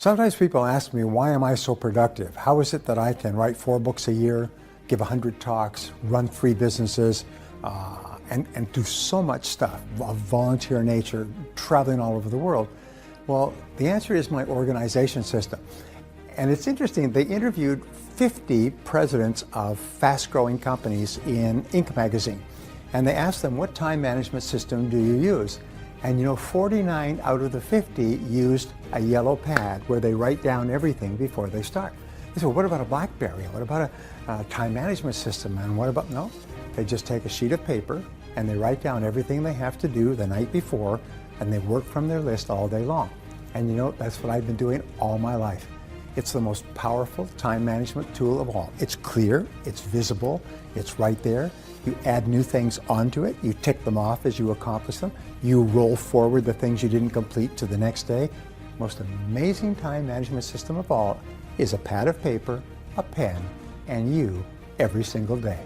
Sometimes people ask me, why am I so productive? How is it that I can write 4 books a year, give 100 talks, run 3 businesses, and do so much stuff of volunteer nature, traveling all over the world? Well, the answer is my organization system. And it's interesting, they interviewed 50 presidents of fast-growing companies in Inc. magazine. And they asked them, what time management system do you use? And 49 out of the 50 used a yellow pad where they write down everything before they start. They said, well, what about a BlackBerry? What about a time management system? And what about, no, they just take a sheet of paper and they write down everything they have to do the night before, and they work from their list all day long. And that's what I've been doing all my life. It's the most powerful time management tool of all. It's clear, it's visible, it's right there. You add new things onto it, you tick them off as you accomplish them, you roll forward the things you didn't complete to the next day. Most amazing time management system of all is a pad of paper, a pen, and you every single day.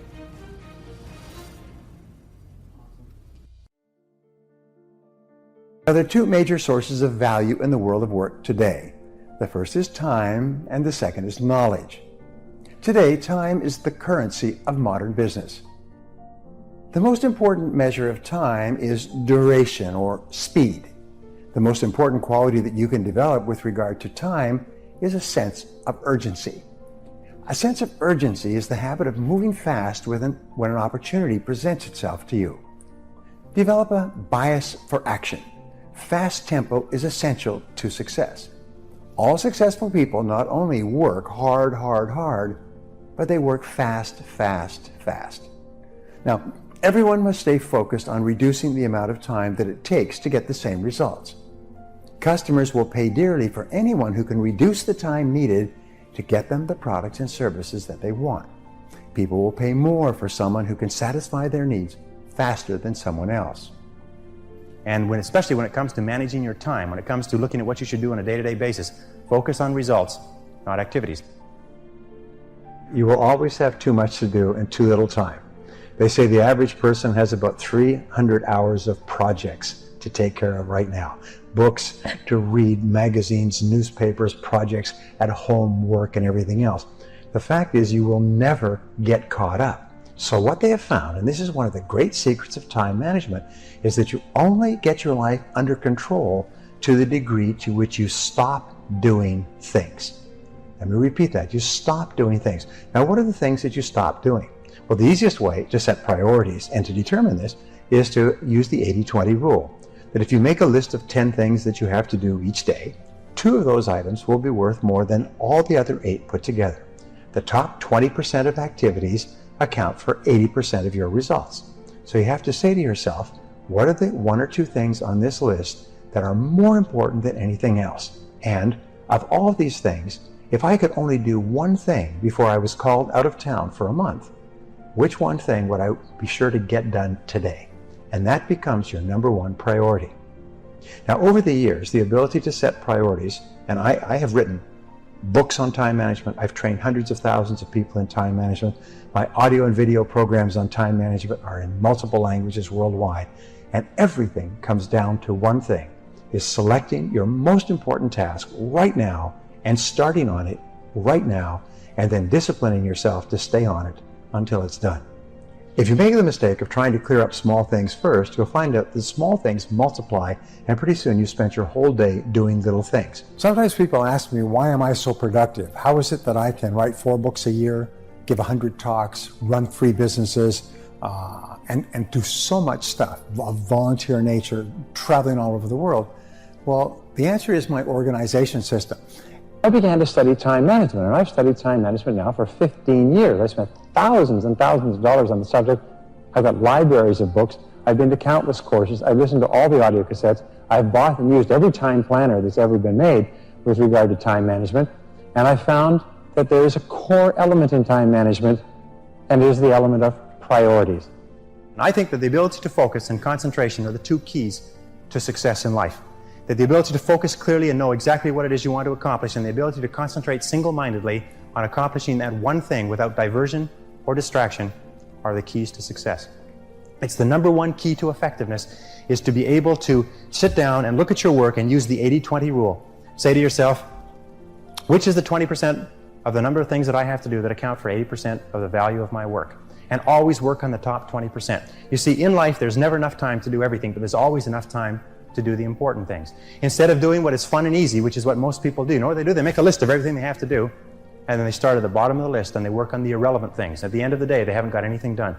Now, there are 2 major sources of value in the world of work today. The first is time, and the second is knowledge. Today, time is the currency of modern business. The most important measure of time is duration, or speed. The most important quality that you can develop with regard to time is a sense of urgency. A sense of urgency is the habit of moving fast when an opportunity presents itself to you. Develop a bias for action. Fast tempo is essential to success. All successful people not only work hard, but they work fast. Now, everyone must stay focused on reducing the amount of time that it takes to get the same results. Customers will pay dearly for anyone who can reduce the time needed to get them the products and services that they want. People will pay more for someone who can satisfy their needs faster than someone else. And especially when it comes to managing your time, when it comes to looking at what you should do on a day-to-day basis, focus on results, not activities. You will always have too much to do and too little time. They say the average person has about 300 hours of projects to take care of right now. Books to read, magazines, newspapers, projects at home, work, and everything else. The fact is, you will never get caught up. So what they have found, and this is one of the great secrets of time management, is that you only get your life under control to the degree to which you stop doing things. Let me repeat that. You stop doing things. Now, what are the things that you stop doing? Well, the easiest way to set priorities and to determine this is to use the 80-20 rule. That if you make a list of 10 things that you have to do each day, 2 of those items will be worth more than all the other 8 put together. The top 20% of activities account for 80% of your results. So you have to say to yourself, what are the 1 or 2 things on this list that are more important than anything else? And of all of these things, if I could only do 1 thing before I was called out of town for a month, which 1 thing would I be sure to get done today? And that becomes your number 1 priority. Now, over the years, the ability to set priorities, and I have written books on time management. I've trained hundreds of thousands of people in time management. My audio and video programs on time management are in multiple languages worldwide. And everything comes down to 1 thing, is selecting your most important task right now and starting on it right now, and then disciplining yourself to stay on it until it's done. If you make the mistake of trying to clear up small things first, you'll find out that small things multiply, and pretty soon you spent your whole day doing little things. Sometimes people ask me, why am I so productive? How is it that I can write 4 books a year, give 100 talks, run 3 businesses, and do so much stuff of volunteer nature, traveling all over the world? Well, the answer is my organization system. I began to study time management, and I've studied time management now for 15 years. I spent thousands and thousands of dollars on the subject. I've got libraries of books. I've been to countless courses. I've listened to all the audio cassettes. I've bought and used every time planner that's ever been made with regard to time management. And I found that there is a core element in time management, and it is the element of priorities. And I think that the ability to focus and concentration are the 2 keys to success in life. That the ability to focus clearly and know exactly what it is you want to accomplish, and the ability to concentrate single-mindedly on accomplishing that 1 thing without diversion or distraction are the keys to success. It's the number 1 key to effectiveness, is to be able to sit down and look at your work and use the 80-20 rule. Say to yourself, Which is the 20% of the number of things that I have to do that account for 80% of the value of my work? And always work on the top 20%. You see, in life, there's never enough time to do everything, but there's always enough time to do the important things. Instead of doing what is fun and easy, which is what most people do, you know what they do? They make a list of everything they have to do, and then they start at the bottom of the list and they work on the irrelevant things. At the end of the day, they haven't got anything done.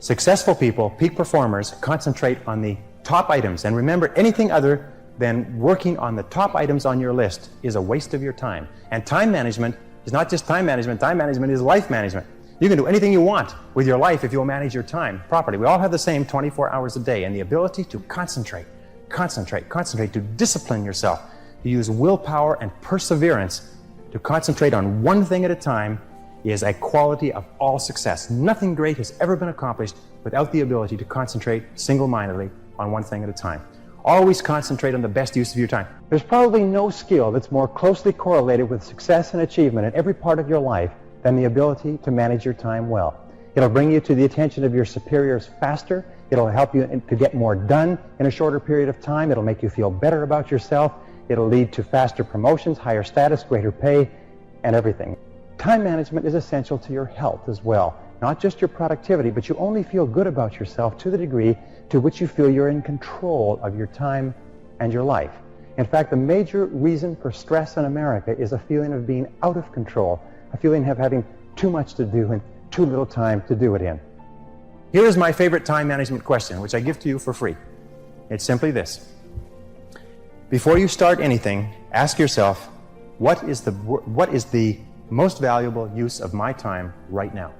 Successful people, peak performers, concentrate on the top items. And remember, anything other than working on the top items on your list is a waste of your time. And time management is not just time management is life management. You can do anything you want with your life if you'll manage your time properly. We all have the same 24 hours a day, and the ability to concentrate, to discipline yourself, to use willpower and perseverance to concentrate on one thing at a time is a quality of all success. Nothing great has ever been accomplished without the ability to concentrate single-mindedly on one thing at a time. Always concentrate on the best use of your time. There's probably no skill that's more closely correlated with success and achievement in every part of your life than the ability to manage your time well. It'll bring you to the attention of your superiors faster. It'll help you to get more done in a shorter period of time. It'll make you feel better about yourself. It'll lead to faster promotions, higher status, greater pay, and everything. Time management is essential to your health as well. Not just your productivity, but you only feel good about yourself to the degree to which you feel you're in control of your time and your life. In fact, the major reason for stress in America is a feeling of being out of control, a feeling of having too much to do and too little time to do it in. Here is my favorite time management question, which I give to you for free. It's simply this. Before you start anything, ask yourself, what is the most valuable use of my time right now?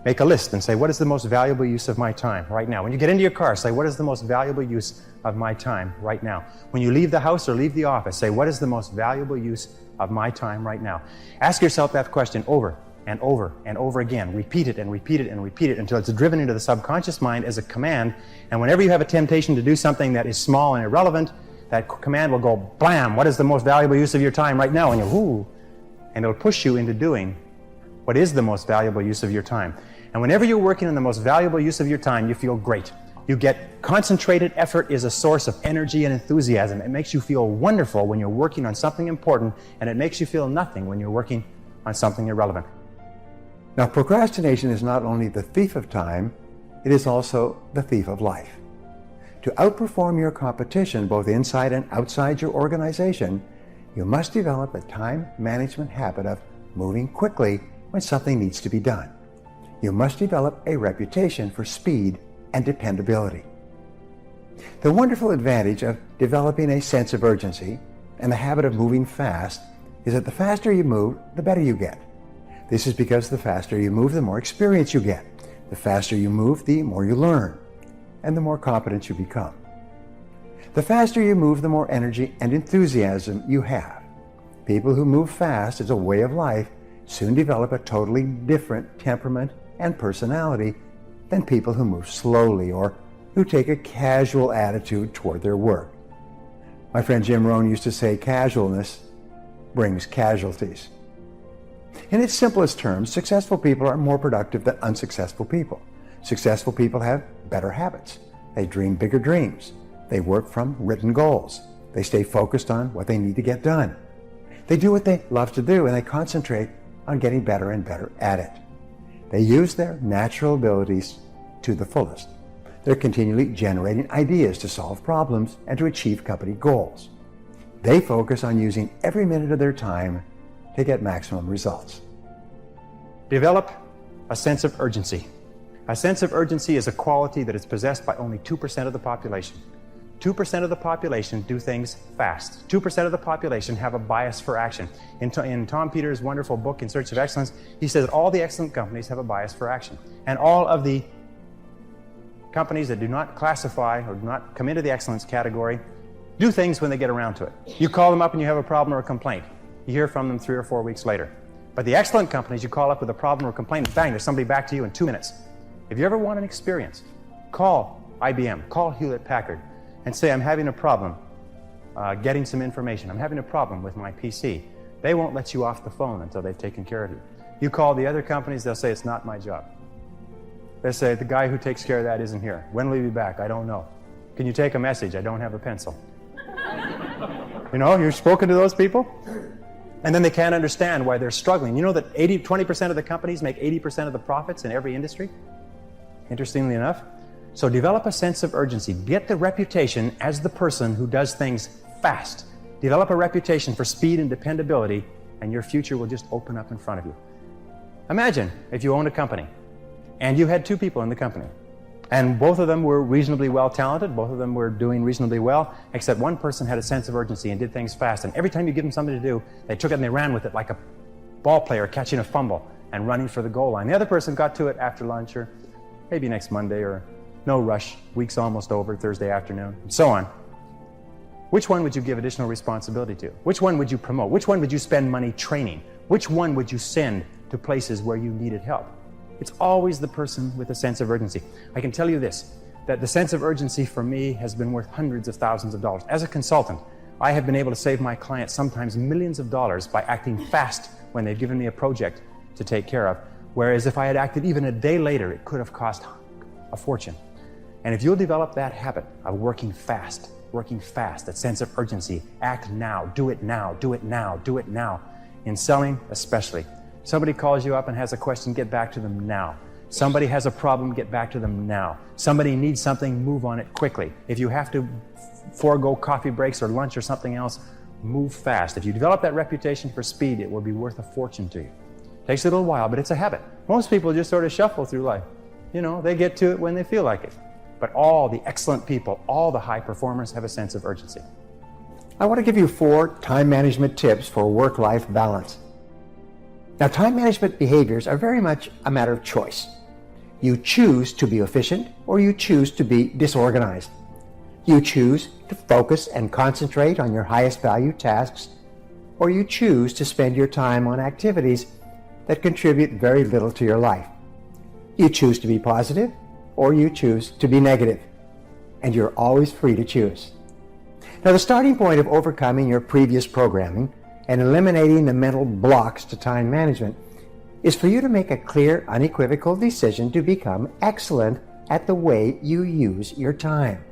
Make a list and say, what is the most valuable use of my time right now? When you get into your car, say, what is the most valuable use of my time right now? When you leave the house or leave the office, say, what is the most valuable use of my time right now? Ask yourself that question over and over and over again. Repeat it and repeat it and repeat it until it's driven into the subconscious mind as a command. And whenever you have a temptation to do something that is small and irrelevant, that command will go, blam, what is the most valuable use of your time right now? And you, whoo, and it'll push you into doing what is the most valuable use of your time. And whenever you're working on the most valuable use of your time, you feel great. You get concentrated effort is a source of energy and enthusiasm. It makes you feel wonderful when you're working on something important, and it makes you feel nothing when you're working on something irrelevant. Now, procrastination is not only the thief of time, it is also the thief of life. To outperform your competition, both inside and outside your organization, you must develop a time management habit of moving quickly when something needs to be done. You must develop a reputation for speed and dependability. The wonderful advantage of developing a sense of urgency and the habit of moving fast is that the faster you move, the better you get. This is because the faster you move, the more experience you get. The faster you move, the more you learn, and the more competent you become. The faster you move, the more energy and enthusiasm you have. People who move fast as a way of life soon develop a totally different temperament and personality than people who move slowly or who take a casual attitude toward their work. My friend Jim Rohn used to say, casualness brings casualties. In its simplest terms, successful people are more productive than unsuccessful people. Successful people have better habits. They dream bigger dreams. They work from written goals. They stay focused on what they need to get done. They do what they love to do, and they concentrate on getting better and better at it. They use their natural abilities to the fullest. They're continually generating ideas to solve problems and to achieve company goals. They focus on using every minute of their time to get maximum results. Develop a sense of urgency. A sense of urgency is a quality that is possessed by only 2% of the population. 2% of the population do things fast. 2% of the population have a bias for action. In Tom Peters' wonderful book, In Search of Excellence, he says that all the excellent companies have a bias for action. And all of the companies that do not classify or do not come into the excellence category do things when they get around to it. You call them up and you have a problem or a complaint. You hear from them 3 or 4 weeks later. But the excellent companies, you call up with a problem or a complaint, and bang, there's somebody back to you in 2 minutes. If you ever want an experience, call IBM, call Hewlett-Packard, and say, I'm having a problem getting some information. I'm having a problem with my PC. They won't let you off the phone until they've taken care of you. You call the other companies, they'll say, it's not my job. They'll say, the guy who takes care of that isn't here. When will he be back? I don't know. Can you take a message? I don't have a pencil. You know, you've spoken to those people? And then they can't understand why they're struggling. You know that 20% of the companies make 80% of the profits in every industry? Interestingly enough. So develop a sense of urgency. Get the reputation as the person who does things fast. Develop a reputation for speed and dependability, and your future will just open up in front of you. Imagine if you owned a company and you had two people in the company, and both of them were reasonably well talented, both of them were doing reasonably well, except one person had a sense of urgency and did things fast. And every time you give them something to do, they took it and they ran with it like a ball player catching a fumble and running for the goal line. The other person got to it after lunch, or maybe next Monday, or no rush, week's almost over, Thursday afternoon, and so on. Which one would you give additional responsibility to? Which one would you promote? Which one would you spend money training? Which one would you send to places where you needed help? It's always the person with a sense of urgency. I can tell you this, that the sense of urgency for me has been worth hundreds of thousands of dollars. As a consultant, I have been able to save my clients sometimes millions of dollars by acting fast when they've given me a project to take care of, whereas if I had acted even a day later, it could have cost a fortune. And if you'll develop that habit of working fast, that sense of urgency, act now, do it now, do it now, do it now. In selling especially. Somebody calls you up and has a question, get back to them now. Somebody has a problem, get back to them now. Somebody needs something, move on it quickly. If you have to forego coffee breaks or lunch or something else, move fast. If you develop that reputation for speed, it will be worth a fortune to you. Takes a little while, but it's a habit. Most people just sort of shuffle through life. You know, they get to it when they feel like it. But all the excellent people, all the high performers have a sense of urgency. I want to give you 4 time management tips for work-life balance. Now, time management behaviors are very much a matter of choice. You choose to be efficient or you choose to be disorganized. You choose to focus and concentrate on your highest value tasks, or you choose to spend your time on activities that contribute very little to your life. You choose to be positive or you choose to be negative, and you're always free to choose. Now, the starting point of overcoming your previous programming and eliminating the mental blocks to time management is for you to make a clear, unequivocal decision to become excellent at the way you use your time.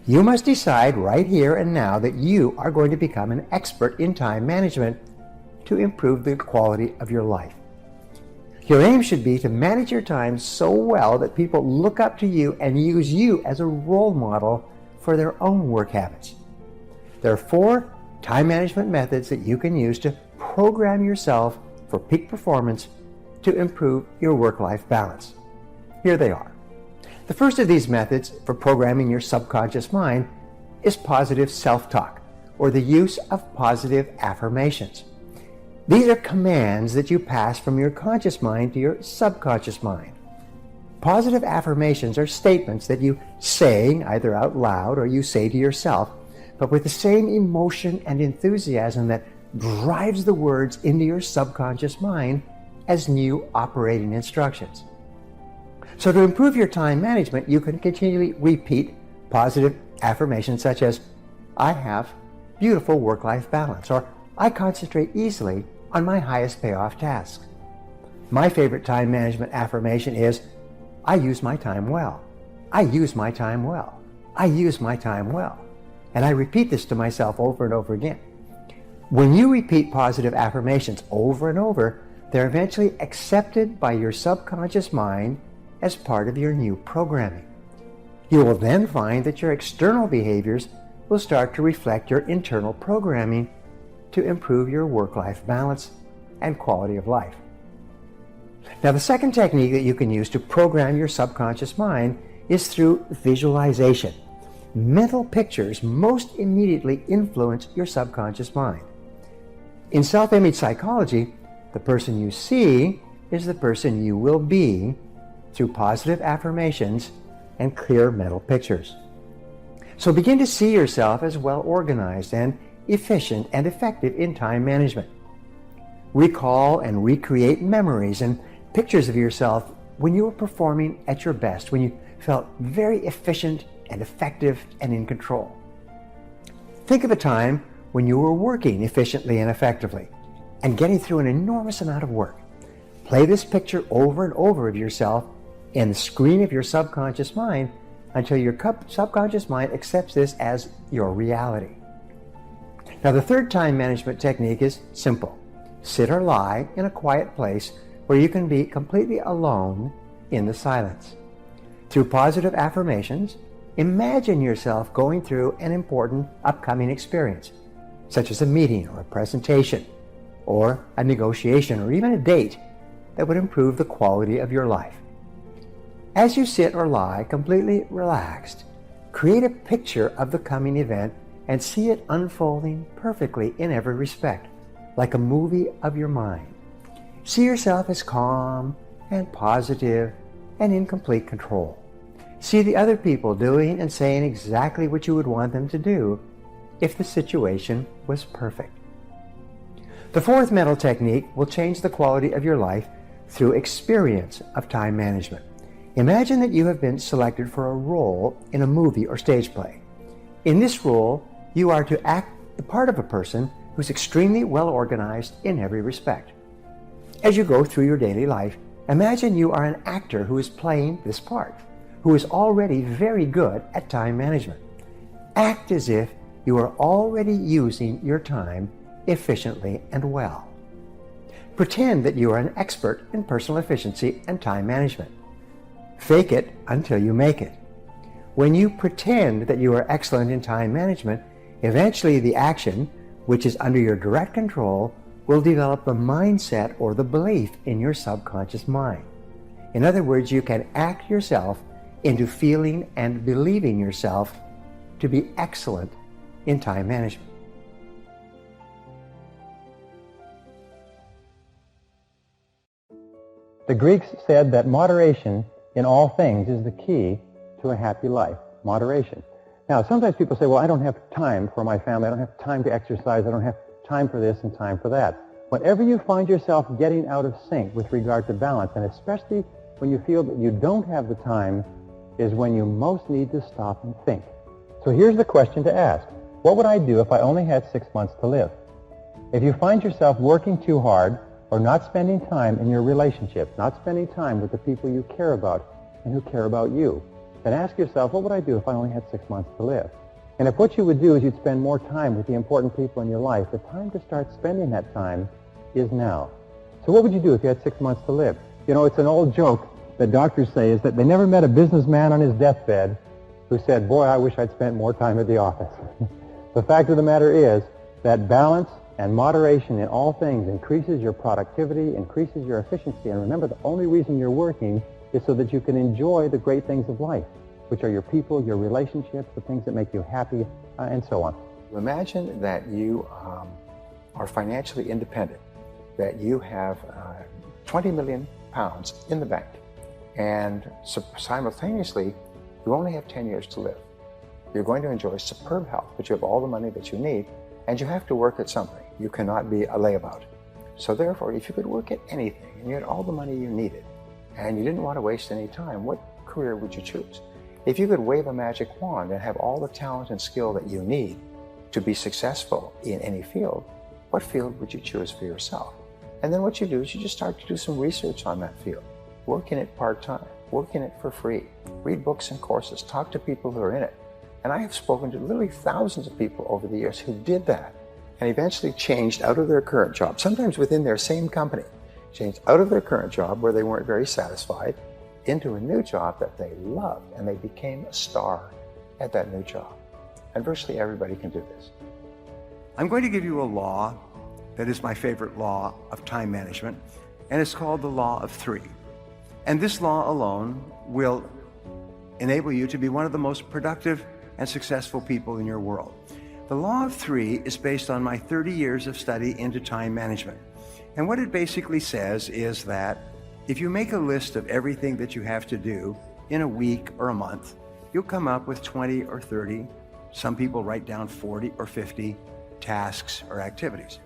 You must decide right here and now that you are going to become an expert in time management to improve the quality of your life. Your aim should be to manage your time so well that people look up to you and use you as a role model for their own work habits. There are 4 time management methods that you can use to program yourself for peak performance to improve your work-life balance. Here they are. The first of these methods for programming your subconscious mind is positive self-talk, or the use of positive affirmations. These are commands that you pass from your conscious mind to your subconscious mind. Positive affirmations are statements that you say either out loud or you say to yourself, but with the same emotion and enthusiasm that drives the words into your subconscious mind as new operating instructions. So to improve your time management, you can continually repeat positive affirmations such as, I have beautiful work-life balance, or I concentrate easily on my highest payoff tasks. My favorite time management affirmation is, I use my time well. I use my time well. I use my time well. And I repeat this to myself over and over again. When you repeat positive affirmations over and over, they're eventually accepted by your subconscious mind as part of your new programming. You will then find that your external behaviors will start to reflect your internal programming to improve your work-life balance and quality of life. Now, the second technique that you can use to program your subconscious mind is through visualization. Mental pictures most immediately influence your subconscious mind. In self-image psychology, the person you see is the person you will be through positive affirmations and clear mental pictures. So begin to see yourself as well organized and efficient and effective in time management. Recall and recreate memories and pictures of yourself when you were performing at your best, when you felt very efficient and effective and in control. Think of a time when you were working efficiently and effectively and getting through an enormous amount of work. Play this picture over and over of yourself in the screen of your subconscious mind until your subconscious mind accepts this as your reality. Now, the third time management technique is simple. Sit or lie in a quiet place where you can be completely alone in the silence. Through positive affirmations, imagine yourself going through an important upcoming experience, such as a meeting or a presentation, or a negotiation, or even a date that would improve the quality of your life. As you sit or lie completely relaxed, create a picture of the coming event and see it unfolding perfectly in every respect, like a movie of your mind. See yourself as calm and positive and in complete control. See the other people doing and saying exactly what you would want them to do if the situation was perfect. The fourth mental technique will change the quality of your life through experience of time management. Imagine that you have been selected for a role in a movie or stage play. In this role, you are to act the part of a person who's extremely well organized in every respect. As you go through your daily life, imagine you are an actor who is playing this part, who is already very good at time management. Act as if you are already using your time efficiently and well. Pretend that you are an expert in personal efficiency and time management. Fake it until you make it. When you pretend that you are excellent in time management, eventually the action, which is under your direct control, will develop the mindset or the belief in your subconscious mind. In other words, you can act yourself into feeling and believing yourself to be excellent in time management. The Greeks said that moderation in all things is the key to a happy life. Moderation. Now, sometimes people say, well, I don't have time for my family. I don't have time to exercise. I don't have time for this and time for that. Whenever you find yourself getting out of sync with regard to balance, and especially when you feel that you don't have the time, is when you most need to stop and think. So here's the question to ask. What would I do if I only had 6 months to live? If you find yourself working too hard or not spending time in your relationship, not spending time with the people you care about and who care about you, then ask yourself, what would I do if I only had 6 months to live? And if what you would do is you'd spend more time with the important people in your life, the time to start spending that time is now. So what would you do if you had 6 months to live? You know, it's an old joke that doctors say is that they never met a businessman on his deathbed who said, boy, I wish I'd spent more time at the office. The fact of the matter is that balance and moderation in all things increases your productivity, increases your efficiency. And remember, the only reason you're working is so that you can enjoy the great things of life, which are your people, your relationships, the things that make you happy, and so on. Imagine that you are financially independent, that you have 20 million pounds in the bank, and simultaneously, you only have 10 years to live. You're going to enjoy superb health, but you have all the money that you need, and you have to work at something. You cannot be a layabout. So therefore, if you could work at anything, and you had all the money you needed, and you didn't want to waste any time, what career would you choose? If you could wave a magic wand and have all the talent and skill that you need to be successful in any field, what field would you choose for yourself? And then what you do is you just start to do some research on that field. Work in it part-time, work in it for free, read books and courses, talk to people who are in it. And I have spoken to literally thousands of people over the years who did that and eventually changed out of their current job, sometimes within their same company, changed out of their current job where they weren't very satisfied into a new job that they loved, and they became a star at that new job. And virtually everybody can do this. I'm going to give you a law that is my favorite law of time management, and it's called the Law of Three. And this law alone will enable you to be one of the most productive and successful people in your world. The Law of Three is based on my 30 years of study into time management. And what it basically says is that if you make a list of everything that you have to do in a week or a month, you'll come up with 20 or 30, some people write down 40 or 50 tasks or activities.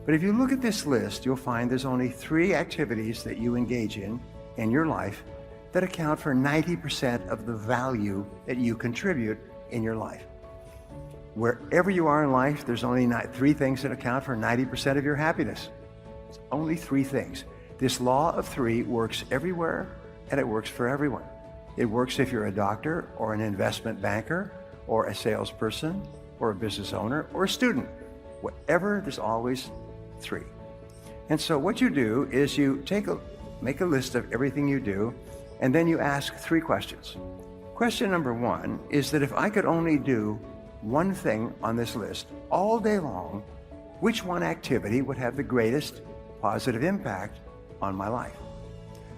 But if you look at this list, you'll find there's only 3 activities that you engage in your life that account for 90% of the value that you contribute in your life. Wherever you are in life, there's only 3 things that account for 90% of your happiness. It's only 3 things. This Law of Three works everywhere, and it works for everyone. It works if you're a doctor or an investment banker or a salesperson or a business owner or a student. Whatever, there's always 3. And so what you do is you make a list of everything you do, and then you ask 3 questions. Question number 1 is that if I could only do one thing on this list all day long, which one activity would have the greatest positive impact on my life?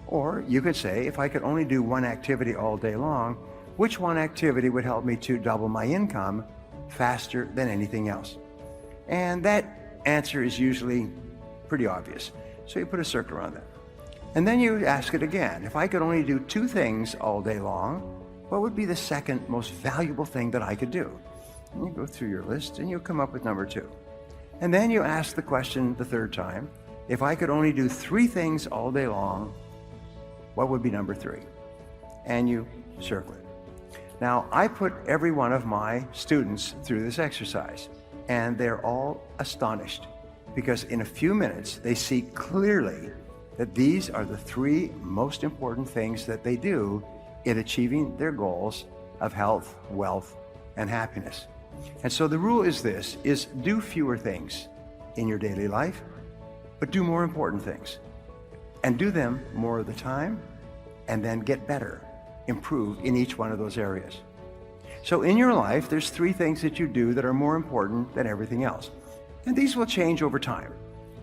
Or you could say, if I could only do one activity all day long, which one activity would help me to double my income faster than anything else? And that answer is usually pretty obvious. So you put a circle around that. And then you ask it again. If I could only do 2 things all day long, what would be the second most valuable thing that I could do? And you go through your list and you come up with number 2. And then you ask the question the 3rd time. If I could only do 3 things all day long, what would be number 3? And you circle it. Now, I put every one of my students through this exercise, and they're all astonished because in a few minutes, they see clearly that these are the 3 most important things that they do in achieving their goals of health, wealth, and happiness. And so the rule is this, is do fewer things in your daily life, but do more important things. And do them more of the time, and then get better, improve in each one of those areas. So in your life, there's 3 things that you do that are more important than everything else. And these will change over time.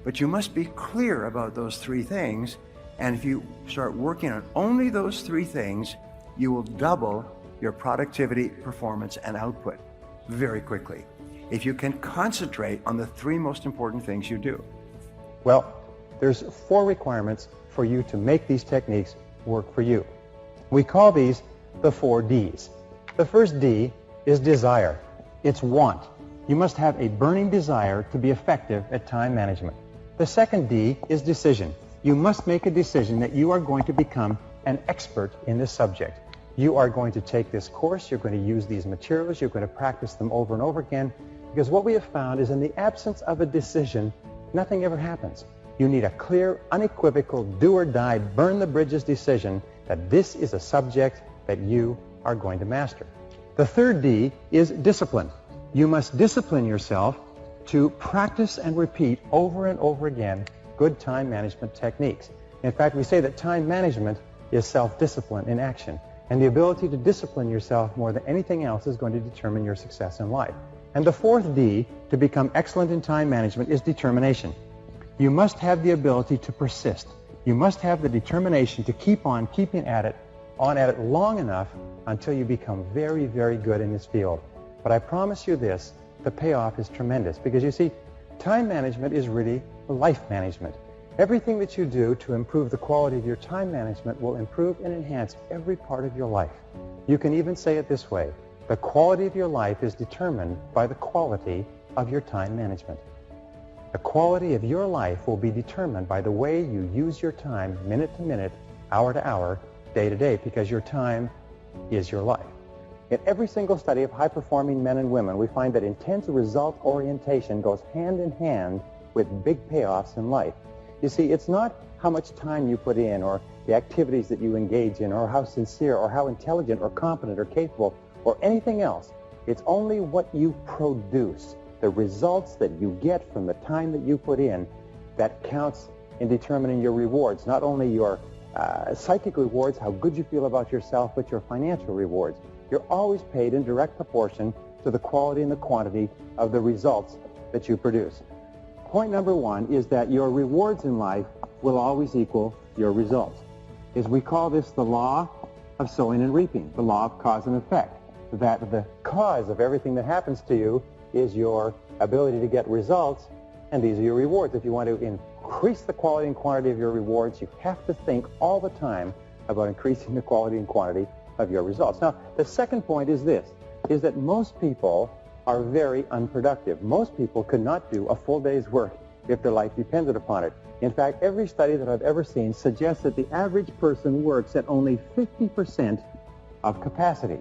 But you must be clear about those 3 things, and if you start working on only those 3 things, you will double your productivity, performance, and output very quickly if you can concentrate on the 3 most important things you do. Well, there's 4 requirements for you to make these techniques work for you. We call these the 4 Ds. The first D is desire. It's want. You must have a burning desire to be effective at time management. The second D is decision. You must make a decision that you are going to become an expert in this subject. You are going to take this course, you're going to use these materials, you're going to practice them over and over again, because what we have found is in the absence of a decision, nothing ever happens. You need a clear, unequivocal, do or die, burn the bridges decision that this is a subject that you are going to master. The third D is discipline. You must discipline yourself to practice and repeat over and over again good time management techniques. In fact, we say that time management is self-discipline in action. And the ability to discipline yourself more than anything else is going to determine your success in life. And the 4th D to become excellent in time management is determination. You must have the ability to persist. You must have the determination to keep on keeping at it, long enough until you become very, very good in this field. But I promise you this, the payoff is tremendous, because you see, time management is really life management. Everything that you do to improve the quality of your time management will improve and enhance every part of your life. You can even say it this way, the quality of your life is determined by the quality of your time management. The quality of your life will be determined by the way you use your time minute to minute, hour to hour, day to day, because your time is your life. In every single study of high-performing men and women, we find that intense result orientation goes hand in hand with big payoffs in life. You see, it's not how much time you put in or the activities that you engage in or how sincere or how intelligent or competent or capable or anything else. It's only what you produce, the results that you get from the time that you put in, that counts in determining your rewards, not only your psychic rewards, how good you feel about yourself, but your financial rewards. You're always paid in direct proportion to the quality and the quantity of the results that you produce. Point number 1 is that your rewards in life will always equal your results. As we call this the law of sowing and reaping, the law of cause and effect, that the cause of everything that happens to you is your ability to get results, and these are your rewards. If you want to increase the quality and quantity of your rewards, you have to think all the time about increasing the quality and quantity of your results. Now, the second point is this, is that most people are very unproductive. Most people could not do a full day's work if their life depended upon it. In fact, every study that I've ever seen suggests that the average person works at only 50% of capacity.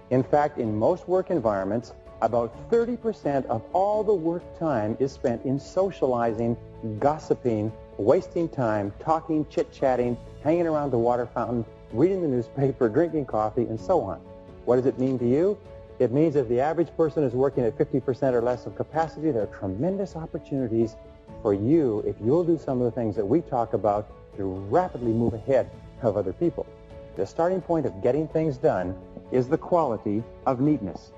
In fact, in most work environments, about 30% of all the work time is spent in socializing, gossiping, wasting time, talking, chit-chatting, hanging around the water fountain, reading the newspaper, drinking coffee, and so on. What does it mean to you? It means if the average person is working at 50% or less of capacity, there are tremendous opportunities for you, if you'll do some of the things that we talk about, to rapidly move ahead of other people. The starting point of getting things done is the quality of neatness.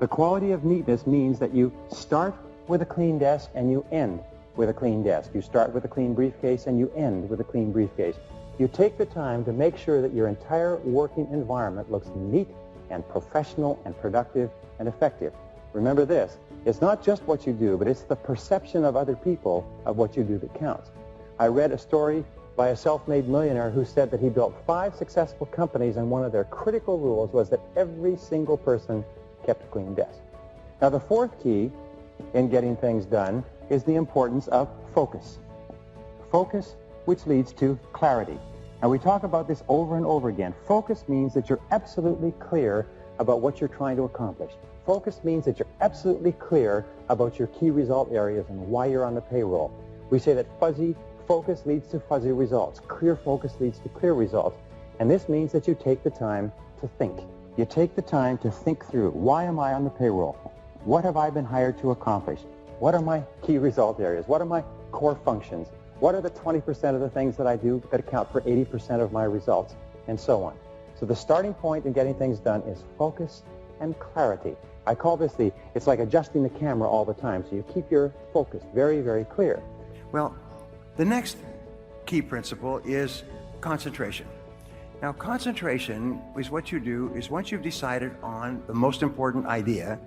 The quality of neatness means that you start with a clean desk and you end with a clean desk. You start with a clean briefcase and you end with a clean briefcase. You take the time to make sure that your entire working environment looks neat and professional and productive and effective. Remember this, it's not just what you do, but it's the perception of other people of what you do that counts. I read a story by a self-made millionaire who said that he built 5 successful companies, and one of their critical rules was that every single person kept a clean desk. Now, the fourth key in getting things done is the importance of focus. Focus, which leads to clarity. And we talk about this over and over again. Focus means that you're absolutely clear about what you're trying to accomplish. Focus means that you're absolutely clear about your key result areas and why you're on the payroll. We say that fuzzy focus leads to fuzzy results. Clear focus leads to clear results. And this means that you take the time to think. You take the time to think through, why am I on the payroll? What have I been hired to accomplish? What are my key result areas? What are my core functions? What are the 20% of the things that I do that account for 80% of my results? And so on. So the starting point in getting things done is focus and clarity. I call this it's like adjusting the camera all the time. So you keep your focus very, very clear. Well, the next key principle is concentration. Now, concentration is what you do is once you've decided on the most important idea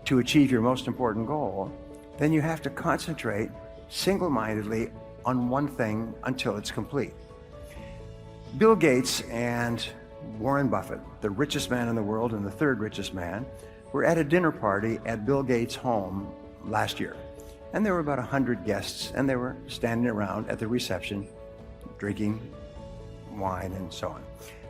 to achieve your most important goal, then you have to concentrate single-mindedly on one thing until it's complete. Bill Gates and Warren Buffett, the richest man in the world and the third richest man, were at a dinner party at Bill Gates' home last year. And there were about 100 guests, and they were standing around at the reception, drinking wine and so on.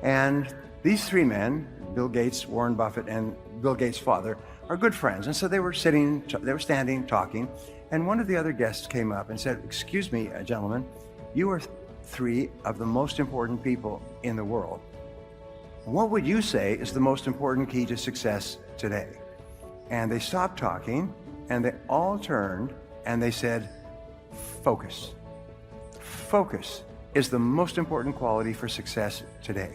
And these 3 men, Bill Gates, Warren Buffett, and Bill Gates' father, are good friends. And so they were standing, talking, and one of the other guests came up and said, "Excuse me, gentlemen, you are 3 of the most important people in the world. What would you say is the most important key to success today?" And they stopped talking, and they all turned, and they said, "Focus. Focus is the most important quality for success today."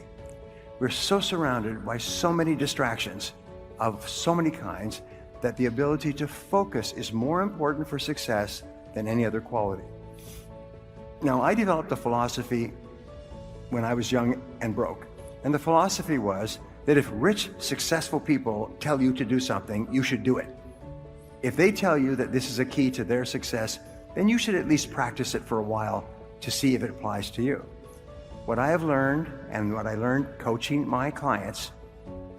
We're so surrounded by so many distractions of so many kinds that the ability to focus is more important for success than any other quality. Now, I developed a philosophy when I was young and broke. And the philosophy was that if rich, successful people tell you to do something, you should do it. If they tell you that this is a key to their success, then you should at least practice it for a while to see if it applies to you. What I have learned, and what I learned coaching my clients,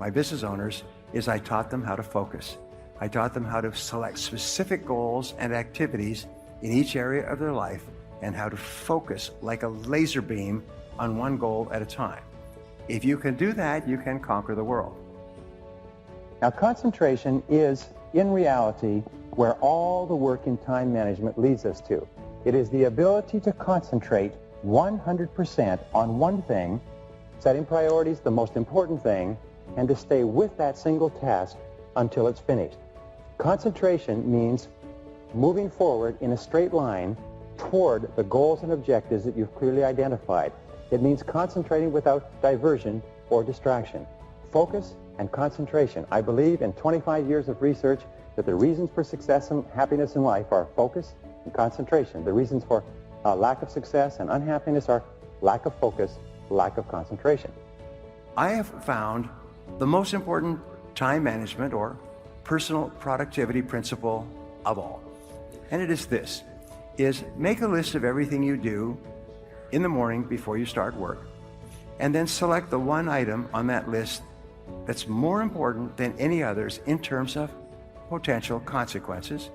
my business owners, is I taught them how to focus. I taught them how to select specific goals and activities in each area of their life and how to focus like a laser beam on one goal at a time. If you can do that, you can conquer the world. Now, concentration is, in reality, where all the work in time management leads us to. It is the ability to concentrate 100% on one thing, setting priorities, the most important thing, and to stay with that single task until it's finished. Concentration means moving forward in a straight line toward the goals and objectives that you've clearly identified. It means concentrating without diversion or distraction. Focus and concentration. I believe in 25 years of research that the reasons for success and happiness in life are focus and concentration. The reasons for lack of success and unhappiness are lack of focus, lack of concentration. I have found the most important time management or personal productivity principle of all. And it is this, is make a list of everything you do in the morning before you start work, and then select the one item on that list that's more important than any others in terms of potential consequences,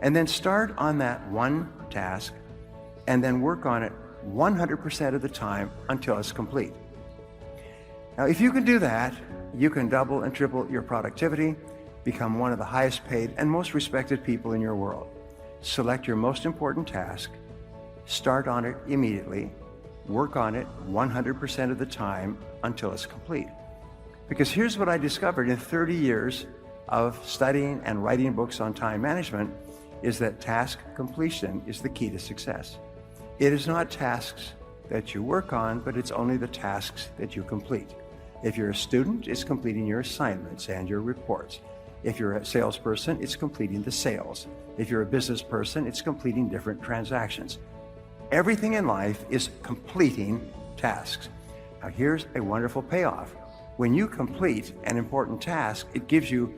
and then start on that one task and then work on it 100% of the time until it's complete. Now, if you can do that, you can double and triple your productivity, become one of the highest paid and most respected people in your world. Select your most important task, start on it immediately, work on it 100% of the time until it's complete. Because here's what I discovered in 30 years of studying and writing books on time management is that task completion is the key to success. It is not tasks that you work on, but it's only the tasks that you complete. If you're a student, it's completing your assignments and your reports. If you're a salesperson, it's completing the sales. If you're a business person, it's completing different transactions. Everything in life is completing tasks. Now here's a wonderful payoff. When you complete an important task, it gives you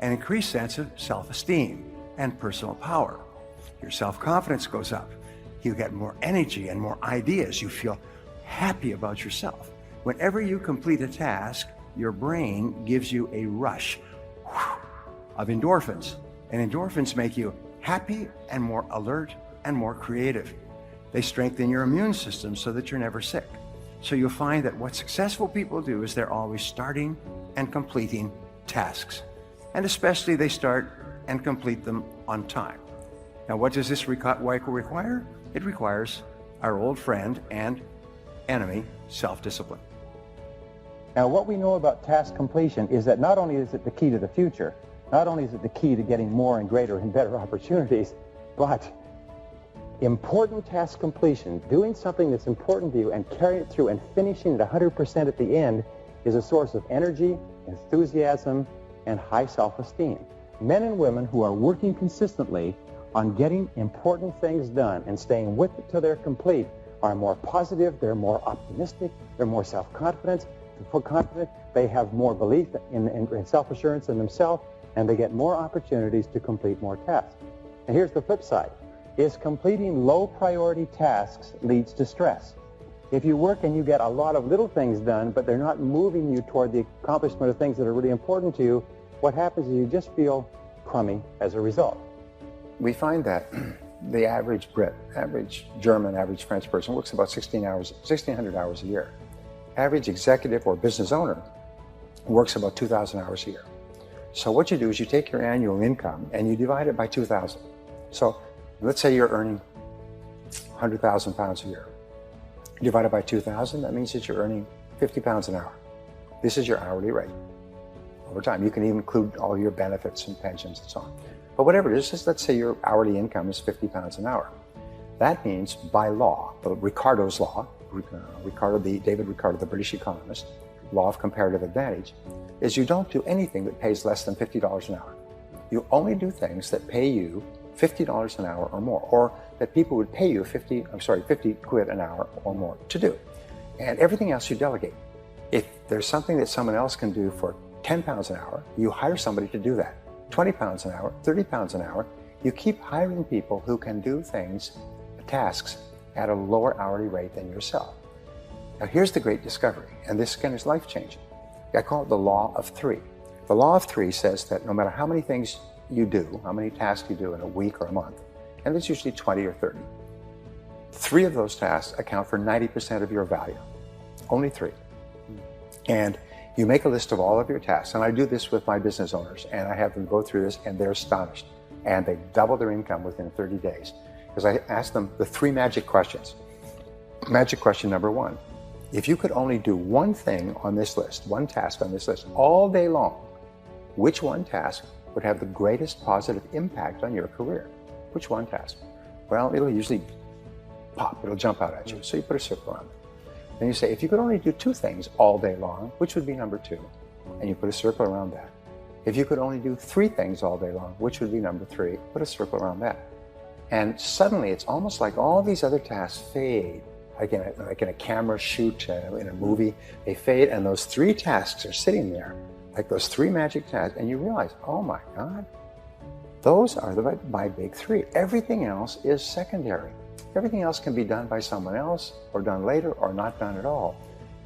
an increased sense of self-esteem and personal power. Your self-confidence goes up. You get more energy and more ideas. You feel happy about yourself. Whenever you complete a task, your brain gives you a rush of endorphins. And endorphins make you happy and more alert and more creative. They strengthen your immune system so that you're never sick. So you'll find that what successful people do is they're always starting and completing tasks. And especially they start and complete them on time. Now what does this require? It requires our old friend and enemy, self-discipline. Now, what we know about task completion is that not only is it the key to the future, not only is it the key to getting more and greater and better opportunities, but important task completion, doing something that's important to you and carrying it through and finishing it 100% at the end is a source of energy, enthusiasm, and high self-esteem. Men and women who are working consistently on getting important things done and staying with it till they're complete are more positive, they're more optimistic, they're more self-confident, they have more belief in self-assurance in themselves, and they get more opportunities to complete more tasks. And here's the flip side, is completing low-priority tasks leads to stress. If you work and you get a lot of little things done, but they're not moving you toward the accomplishment of things that are really important to you, what happens is you just feel crummy as a result. We find that the average Brit, average German, average French person works about 1,600 hours a year. Average executive or business owner works about 2,000 hours a year. So what you do is you take your annual income and you divide it by 2,000. So let's say you're earning 100,000 pounds a year. Divided by 2,000, that means that you're earning 50 pounds an hour. This is your hourly rate over time. You can even include all your benefits and pensions and so on. But whatever it is, let's say your hourly income is 50 pounds an hour. That means by law, Ricardo's law, David Ricardo, the British economist, law of comparative advantage, is you don't do anything that pays less than $50 an hour. You only do things that pay you $50 an hour or more, or that people would pay you 50 quid an hour or more to do. And everything else you delegate. If there's something that someone else can do for 10 pounds an hour, you hire somebody to do that. 20 pounds an hour, 30 pounds an hour, you keep hiring people who can do things, tasks, at a lower hourly rate than yourself. Now here's the great discovery, and this again is life-changing. I call it the law of three. The law of three says that no matter how many things you do, how many tasks you do in a week or a month, and it's usually 20 or 30, 3 of those tasks account for 90% of your value. Only 3. And you make a list of all of your tasks, and I do this with my business owners, and I have them go through this, and they're astonished. And they double their income within 30 days. Because I ask them the 3 magic questions. Magic question number 1. If you could only do one thing on this list, one task on this list, all day long, which one task would have the greatest positive impact on your career? Which one task? Well, it'll usually pop, it'll jump out at you. So you put a circle around it. Then you say, if you could only do 2 things all day long, which would be number 2? And you put a circle around that. If you could only do 3 things all day long, which would be number 3? Put a circle around that. And suddenly it's almost like all these other tasks fade. Like in a camera shoot, in a movie, they fade, and those 3 tasks are sitting there, like those 3 magic tasks, and you realize, oh my God, those are my big 3. Everything else is secondary. Everything else can be done by someone else, or done later, or not done at all.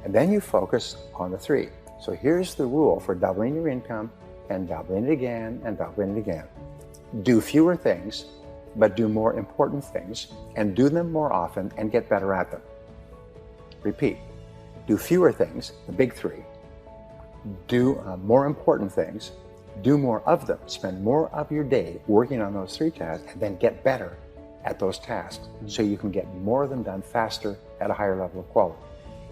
And then you focus on the 3. So here's the rule for doubling your income, and doubling it again, and doubling it again. Do fewer things, but do more important things, and do them more often, and get better at them. Repeat. Do fewer things, the big 3. Do more important things, do more of them, spend more of your day working on those 3 tasks, and then get better at those tasks so you can get more of them done faster at a higher level of quality.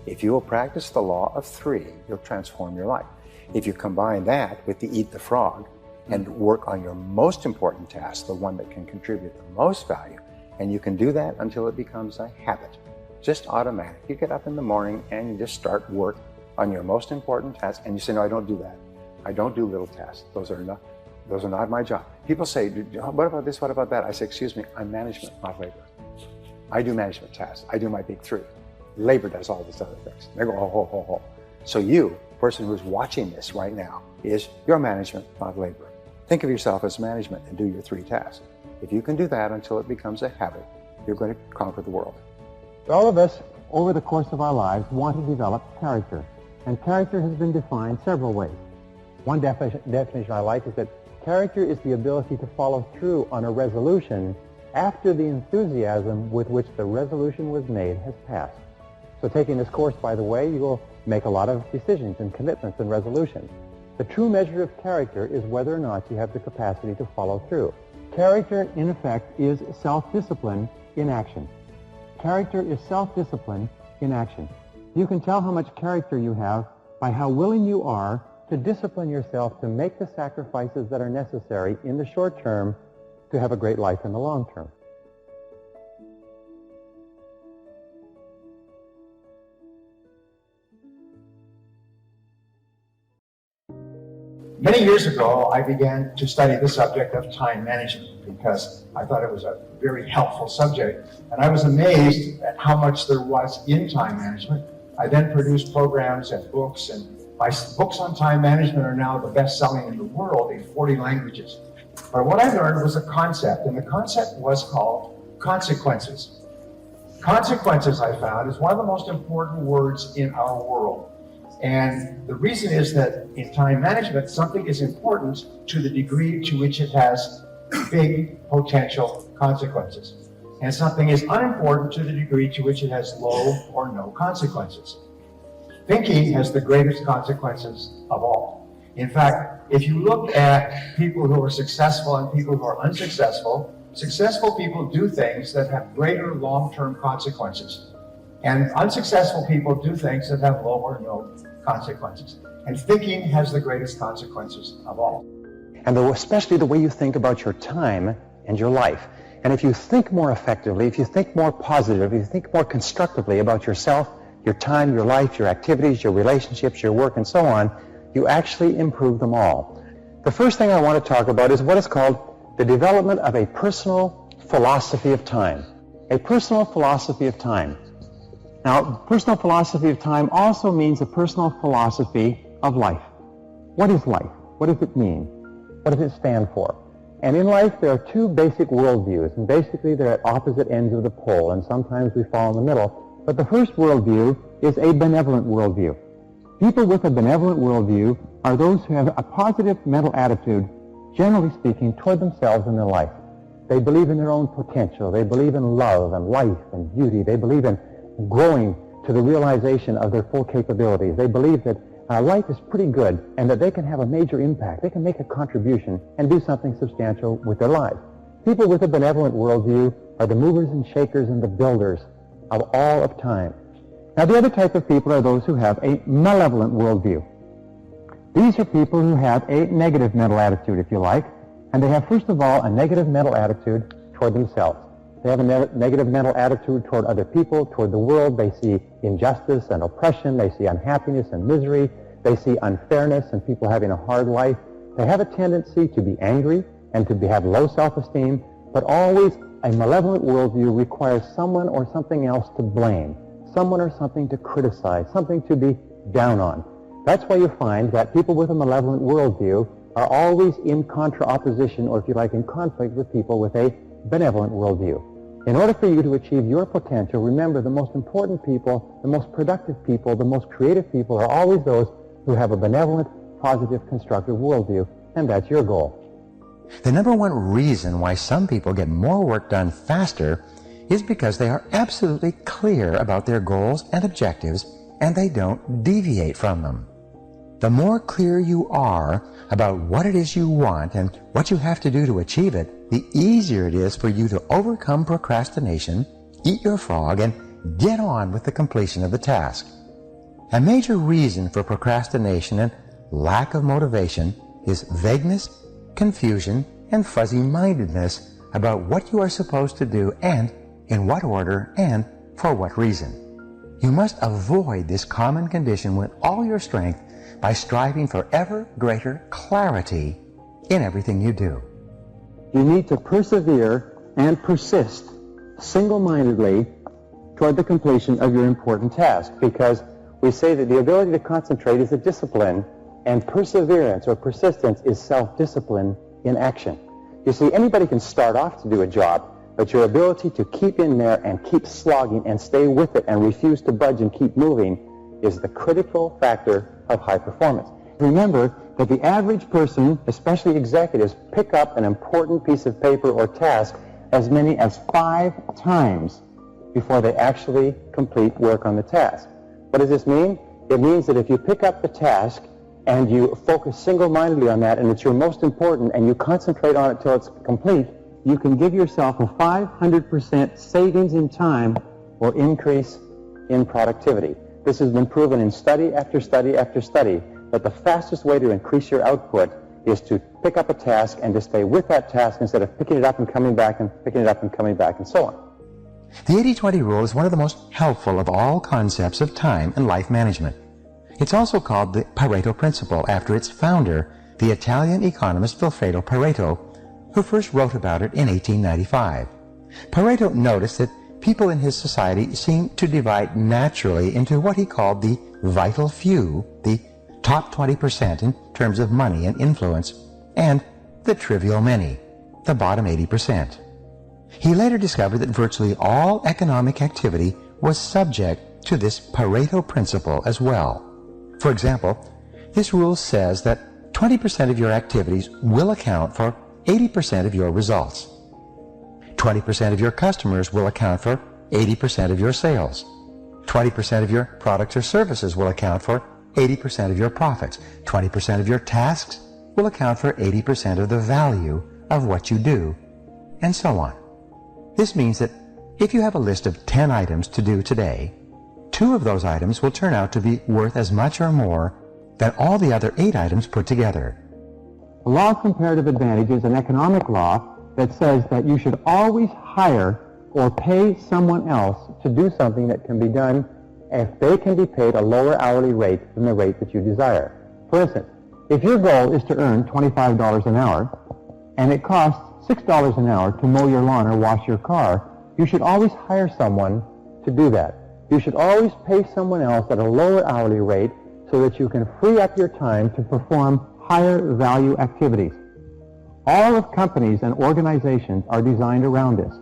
If you will practice the law of 3, you'll transform your life. If you combine that with the eat the frog and work on your most important task, the one that can contribute the most value, and you can do that until it becomes a habit, just automatic. You get up in the morning and you just start work on your most important task, and you say, no, I don't do that. I don't do little tasks. Those are not my job. People say, what about this, what about that? I say, excuse me, I'm management, not labor. I do management tasks. I do my big three. Labor does all these other things. They go, ho, ho, ho, ho. So you, person who's watching this right now, is your management, not labor. Think of yourself as management and do your three tasks. If you can do that until it becomes a habit, you're going to conquer the world. All of us, over the course of our lives, want to develop character. And character has been defined several ways. One definition I like is that character is the ability to follow through on a resolution after the enthusiasm with which the resolution was made has passed. So taking this course, by the way, you will make a lot of decisions and commitments and resolutions. The true measure of character is whether or not you have the capacity to follow through. Character, in effect, is self-discipline in action. Character is self-discipline in action. You can tell how much character you have by how willing you are to discipline yourself to make the sacrifices that are necessary in the short term to have a great life in the long term. Many years ago, I began to study the subject of time management because I thought it was a very helpful subject, and I was amazed at how much there was in time management. I then produced programs and books, and my books on time management are now the best-selling in the world in 40 languages. But what I learned was a concept, and the concept was called consequences. Consequences, I found, is one of the most important words in our world. And the reason is that in time management, something is important to the degree to which it has big potential consequences. And something is unimportant to the degree to which it has low or no consequences. Thinking has the greatest consequences of all. In fact, if you look at people who are successful and people who are unsuccessful, successful people do things that have greater long-term consequences. And unsuccessful people do things that have low or no consequences. And thinking has the greatest consequences of all. And especially the way you think about your time and your life. And if you think more effectively, if you think more positively, if you think more constructively about yourself, your time, your life, your activities, your relationships, your work, and so on, you actually improve them all. The first thing I want to talk about is what is called the development of a personal philosophy of time. A personal philosophy of time. Now, personal philosophy of time also means a personal philosophy of life. What is life? What does it mean? What does it stand for? And in life, there are two basic worldviews, and basically they're at opposite ends of the pole, and sometimes we fall in the middle. But the first worldview is a benevolent worldview. People with a benevolent worldview are those who have a positive mental attitude, generally speaking, toward themselves and their life. They believe in their own potential. They believe in love and life and beauty. They believe in growing to the realization of their full capabilities. They believe that life is pretty good and that they can have a major impact. They can make a contribution and do something substantial with their lives. People with a benevolent worldview are the movers and shakers and the builders of all of time. Now, the other type of people are those who have a malevolent worldview. These are people who have a negative mental attitude, if you like, and they have, first of all, a negative mental attitude toward themselves. They have a negative mental attitude toward other people, toward the world. They see injustice and oppression. They see unhappiness and misery. They see unfairness and people having a hard life. They have a tendency to be angry and to have low self-esteem, but always a malevolent worldview requires someone or something else to blame, someone or something to criticize, something to be down on. That's why you find that people with a malevolent worldview are always in contra-opposition, or if you like, in conflict with people with a benevolent worldview. In order for you to achieve your potential, remember the most important people, the most productive people, the most creative people are always those who have a benevolent, positive, constructive worldview, and that's your goal. The number one reason why some people get more work done faster is because they are absolutely clear about their goals and objectives, and they don't deviate from them. The more clear you are about what it is you want and what you have to do to achieve it, the easier it is for you to overcome procrastination, eat your frog, and get on with the completion of the task. A major reason for procrastination and lack of motivation is vagueness, confusion, and fuzzy-mindedness about what you are supposed to do and in what order and for what reason. You must avoid this common condition with all your strength by striving for ever greater clarity in everything you do. You need to persevere and persist single-mindedly toward the completion of your important task, because we say that the ability to concentrate is a discipline, and perseverance or persistence is self-discipline in action. You see, anybody can start off to do a job, but your ability to keep in there and keep slogging and stay with it and refuse to budge and keep moving is the critical factor of high performance. Remember that the average person, especially executives, pick up an important piece of paper or task as many as 5 times before they actually complete work on the task. What does this mean? It means that if you pick up the task and you focus single-mindedly on that, and it's your most important, and you concentrate on it till it's complete, you can give yourself a 500% savings in time or increase in productivity. This has been proven in study after study after study, that the fastest way to increase your output is to pick up a task and to stay with that task instead of picking it up and coming back and picking it up and coming back and so on. The 80-20 rule is one of the most helpful of all concepts of time and life management. It's also called the Pareto principle after its founder, the Italian economist Vilfredo Pareto, who first wrote about it in 1895. Pareto noticed that people in his society seemed to divide naturally into what he called the vital few, the top 20% in terms of money and influence, and the trivial many, the bottom 80%. He later discovered that virtually all economic activity was subject to this Pareto principle as well. For example, this rule says that 20% of your activities will account for 80% of your results. 20% of your customers will account for 80% of your sales. 20% of your products or services will account for 80% of your profits. 20% of your tasks will account for 80% of the value of what you do, and so on. This means that if you have a list of 10 items to do today, 2 of those items will turn out to be worth as much or more than all the other 8 items put together. The law of comparative advantage is an economic law that says that you should always hire or pay someone else to do something that can be done if they can be paid a lower hourly rate than the rate that you desire. For instance, if your goal is to earn $25 an hour and it costs $6 an hour to mow your lawn or wash your car, you should always hire someone to do that. You should always pay someone else at a lower hourly rate so that you can free up your time to perform higher value activities. All of companies and organizations are designed around this.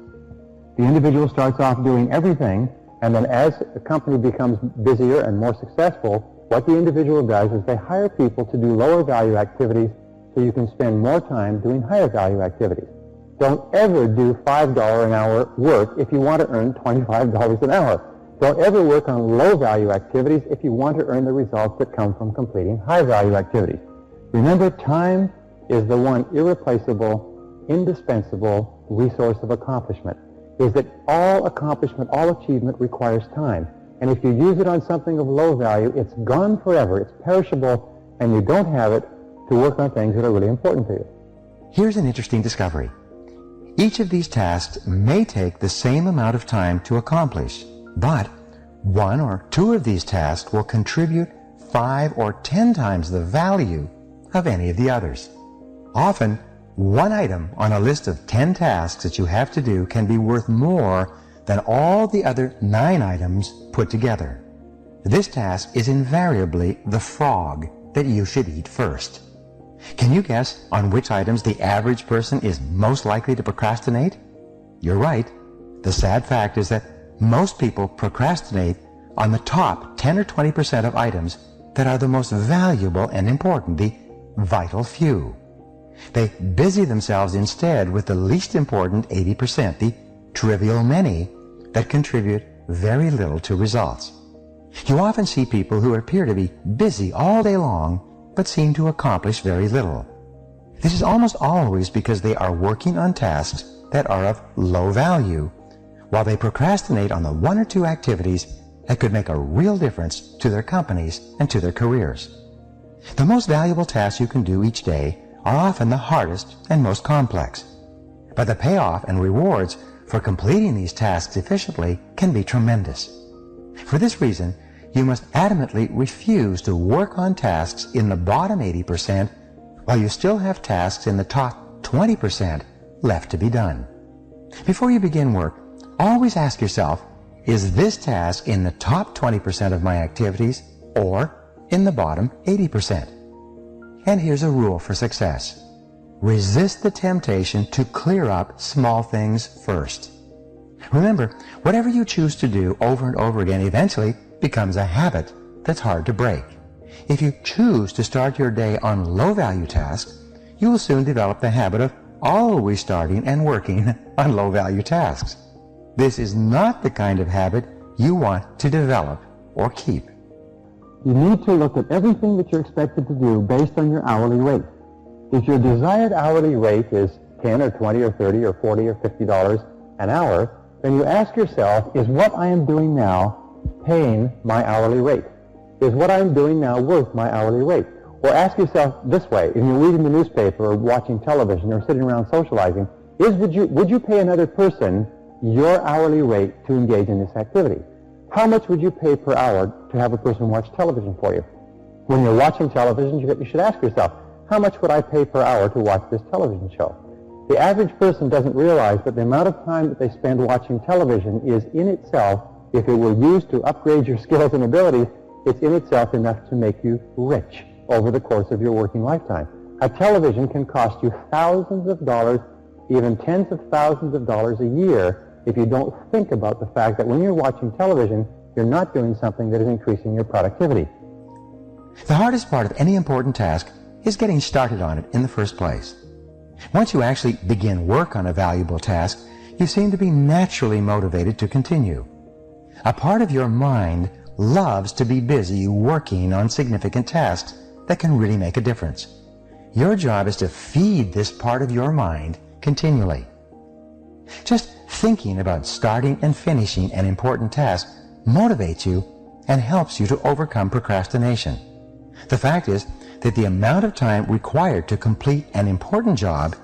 The individual starts off doing everything, and then as the company becomes busier and more successful, what the individual does is they hire people to do lower value activities so you can spend more time doing higher value activities. Don't ever do $5 an hour work if you want to earn $25 an hour. Don't ever work on low value activities if you want to earn the results that come from completing high value activities. Remember, time is the one irreplaceable, indispensable resource of accomplishment. Is that all accomplishment, all achievement requires time. And if you use it on something of low value, it's gone forever, it's perishable, and you don't have it to work on things that are really important to you. Here's an interesting discovery. Each of these tasks may take the same amount of time to accomplish, but 1 or 2 of these tasks will contribute 5 or 10 times the value of any of the others. Often, one item on a list of 10 tasks that you have to do can be worth more than all the other 9 items put together. This task is invariably the frog that you should eat first. Can you guess on which items the average person is most likely to procrastinate? You're right. The sad fact is that most people procrastinate on the top 10 or 20% of items that are the most valuable and important, the vital few. They busy themselves instead with the least important 80%, the trivial many, that contribute very little to results. You often see people who appear to be busy all day long but seem to accomplish very little. This is almost always because they are working on tasks that are of low value, while they procrastinate on the 1 or 2 activities that could make a real difference to their companies and to their careers. The most valuable tasks you can do each day are often the hardest and most complex. But the payoff and rewards for completing these tasks efficiently can be tremendous. For this reason, you must adamantly refuse to work on tasks in the bottom 80% while you still have tasks in the top 20% left to be done. Before you begin work, always ask yourself, is this task in the top 20% of my activities or in the bottom 80%? And here's a rule for success. Resist the temptation to clear up small things first. Remember, whatever you choose to do over and over again eventually becomes a habit that's hard to break. If you choose to start your day on low-value tasks, you will soon develop the habit of always starting and working on low-value tasks. This is not the kind of habit you want to develop or keep. You need to look at everything that you're expected to do based on your hourly rate. If your desired hourly rate is $10 or $20 or $30 or $40 or $50 an hour, then you ask yourself, is what I am doing now paying my hourly rate? Is what I'm doing now worth my hourly rate? Or ask yourself this way, if you're reading the newspaper or watching television or sitting around socializing, would you pay another person your hourly rate to engage in this activity? How much would you pay per hour to have a person watch television for you? When you're watching television, you should ask yourself, how much would I pay per hour to watch this television show? The average person doesn't realize that the amount of time that they spend watching television is in itself, if it were used to upgrade your skills and abilities, it's in itself enough to make you rich over the course of your working lifetime. A television can cost you thousands of dollars, even tens of thousands of dollars a year, if you don't think about the fact that when you're watching television, you're not doing something that is increasing your productivity. The hardest part of any important task is getting started on it in the first place. Once you actually begin work on a valuable task, you seem to be naturally motivated to continue. A part of your mind loves to be busy working on significant tasks that can really make a difference. Your job is to feed this part of your mind continually. Just thinking about starting and finishing an important task motivates you and helps you to overcome procrastination. The fact is that the amount of time required to complete an important job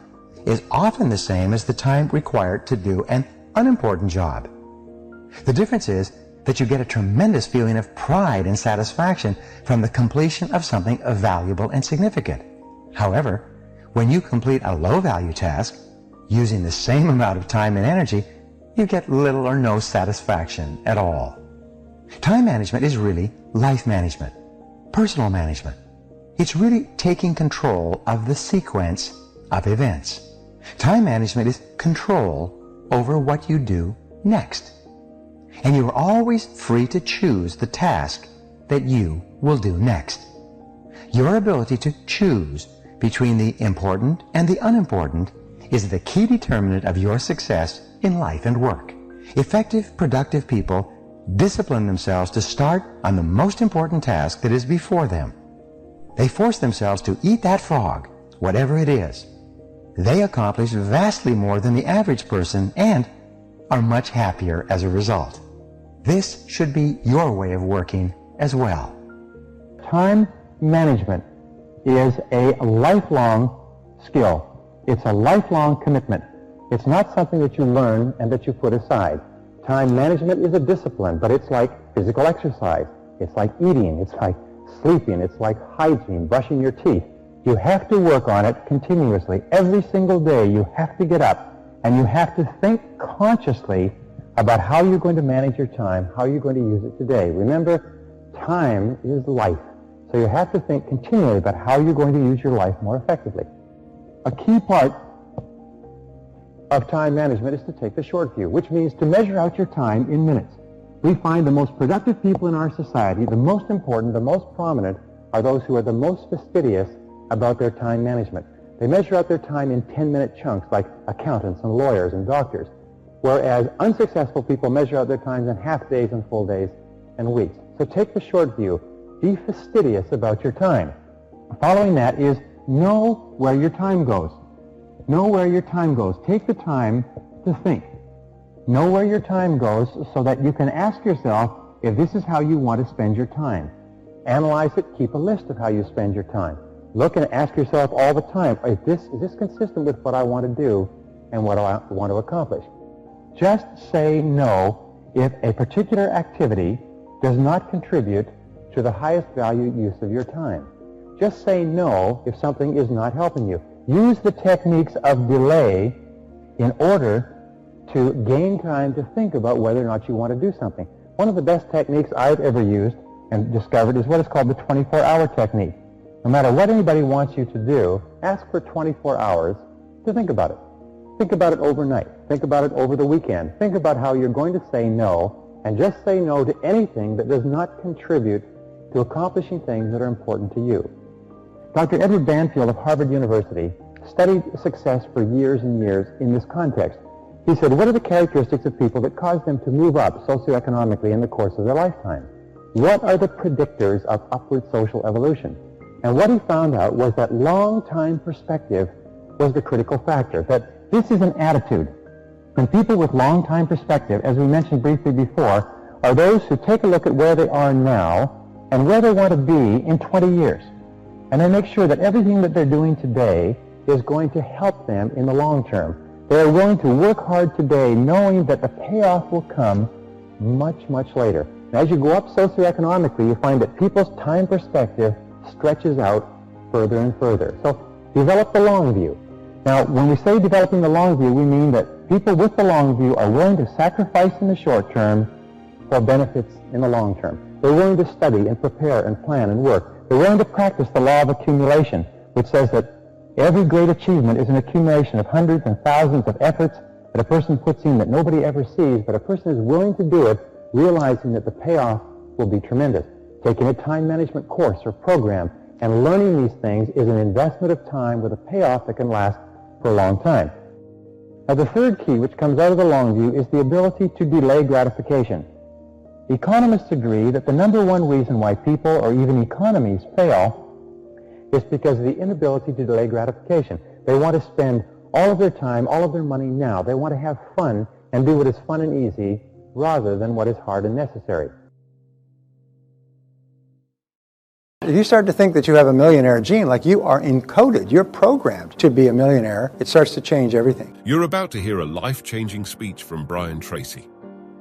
is often the same as the time required to do an unimportant job. The difference is that you get a tremendous feeling of pride and satisfaction from the completion of something valuable and significant. However, when you complete a low-value task, using the same amount of time and energy, you get little or no satisfaction at all. Time management is really life management, personal management. It's really taking control of the sequence of events. Time management is control over what you do next. And you are always free to choose the task that you will do next. Your ability to choose between the important and the unimportant is the key determinant of your success in life and work. Effective, productive people discipline themselves to start on the most important task that is before them. They force themselves to eat that frog, whatever it is. They accomplish vastly more than the average person and are much happier as a result. This should be your way of working as well. Time management is a lifelong skill. It's a lifelong commitment. It's not something that you learn and that you put aside. Time management is a discipline, but it's like physical exercise. It's like eating. It's like sleeping. It's like hygiene, brushing your teeth. You have to work on it continuously. Every single day you have to get up and you have to think consciously about how you're going to manage your time, how you're going to use it today. Remember, time is life. So you have to think continually about how you're going to use your life more effectively. A key part of time management is to take the short view, which means to measure out your time in minutes. We find the most productive people in our society, the most important, the most prominent, are those who are the most fastidious about their time management. They measure out their time in 10-minute chunks, like accountants and lawyers and doctors, whereas unsuccessful people measure out their times in half days and full days and weeks. So take the short view. Be fastidious about your time. Following that is know where your time goes. Know where your time goes. Take the time to think. Know where your time goes so that you can ask yourself if this is how you want to spend your time. Analyze it. Keep a list of how you spend your time. Look and ask yourself all the time, is this consistent with what I want to do and what I want to accomplish? Just say no if a particular activity does not contribute to the highest value use of your time. Just say no if something is not helping you. Use the techniques of delay in order to gain time to think about whether or not you want to do something. One of the best techniques I've ever used and discovered is what is called the 24-hour technique. No matter what anybody wants you to do, ask for 24 hours to think about it. Think about it overnight. Think about it over the weekend. Think about how you're going to say no, and just say no to anything that does not contribute to accomplishing things that are important to you. Dr. Edward Banfield of Harvard University studied success for years and years in this context. He said, what are the characteristics of people that cause them to move up socioeconomically in the course of their lifetime? What are the predictors of upward social evolution? And what he found out was that long-time perspective was the critical factor, that this is an attitude. And people with long-time perspective, as we mentioned briefly before, are those who take a look at where they are now and where they want to be in 20 years. And they make sure that everything that they're doing today is going to help them in the long term. They are willing to work hard today knowing that the payoff will come much, much later. And as you go up socioeconomically, you find that people's time perspective stretches out further and further. So develop the long view. Now, when we say developing the long view, we mean that people with the long view are willing to sacrifice in the short term for benefits in the long term. They're willing to study and prepare and plan and work. They're willing to practice the law of accumulation, which says that every great achievement is an accumulation of hundreds and thousands of efforts that a person puts in that nobody ever sees, but a person is willing to do it, realizing that the payoff will be tremendous. Taking a time management course or program and learning these things is an investment of time with a payoff that can last for a long time. Now, the third key, which comes out of the long view, is the ability to delay gratification. Economists agree that the number one reason why people or even economies fail is because of the inability to delay gratification. They want to spend all of their time, all of their money now. They want to have fun and do what is fun and easy rather than what is hard and necessary. If you start to think that you have a millionaire gene, like you are encoded, you're programmed to be a millionaire, it starts to change everything. You're about to hear a life-changing speech from Brian Tracy.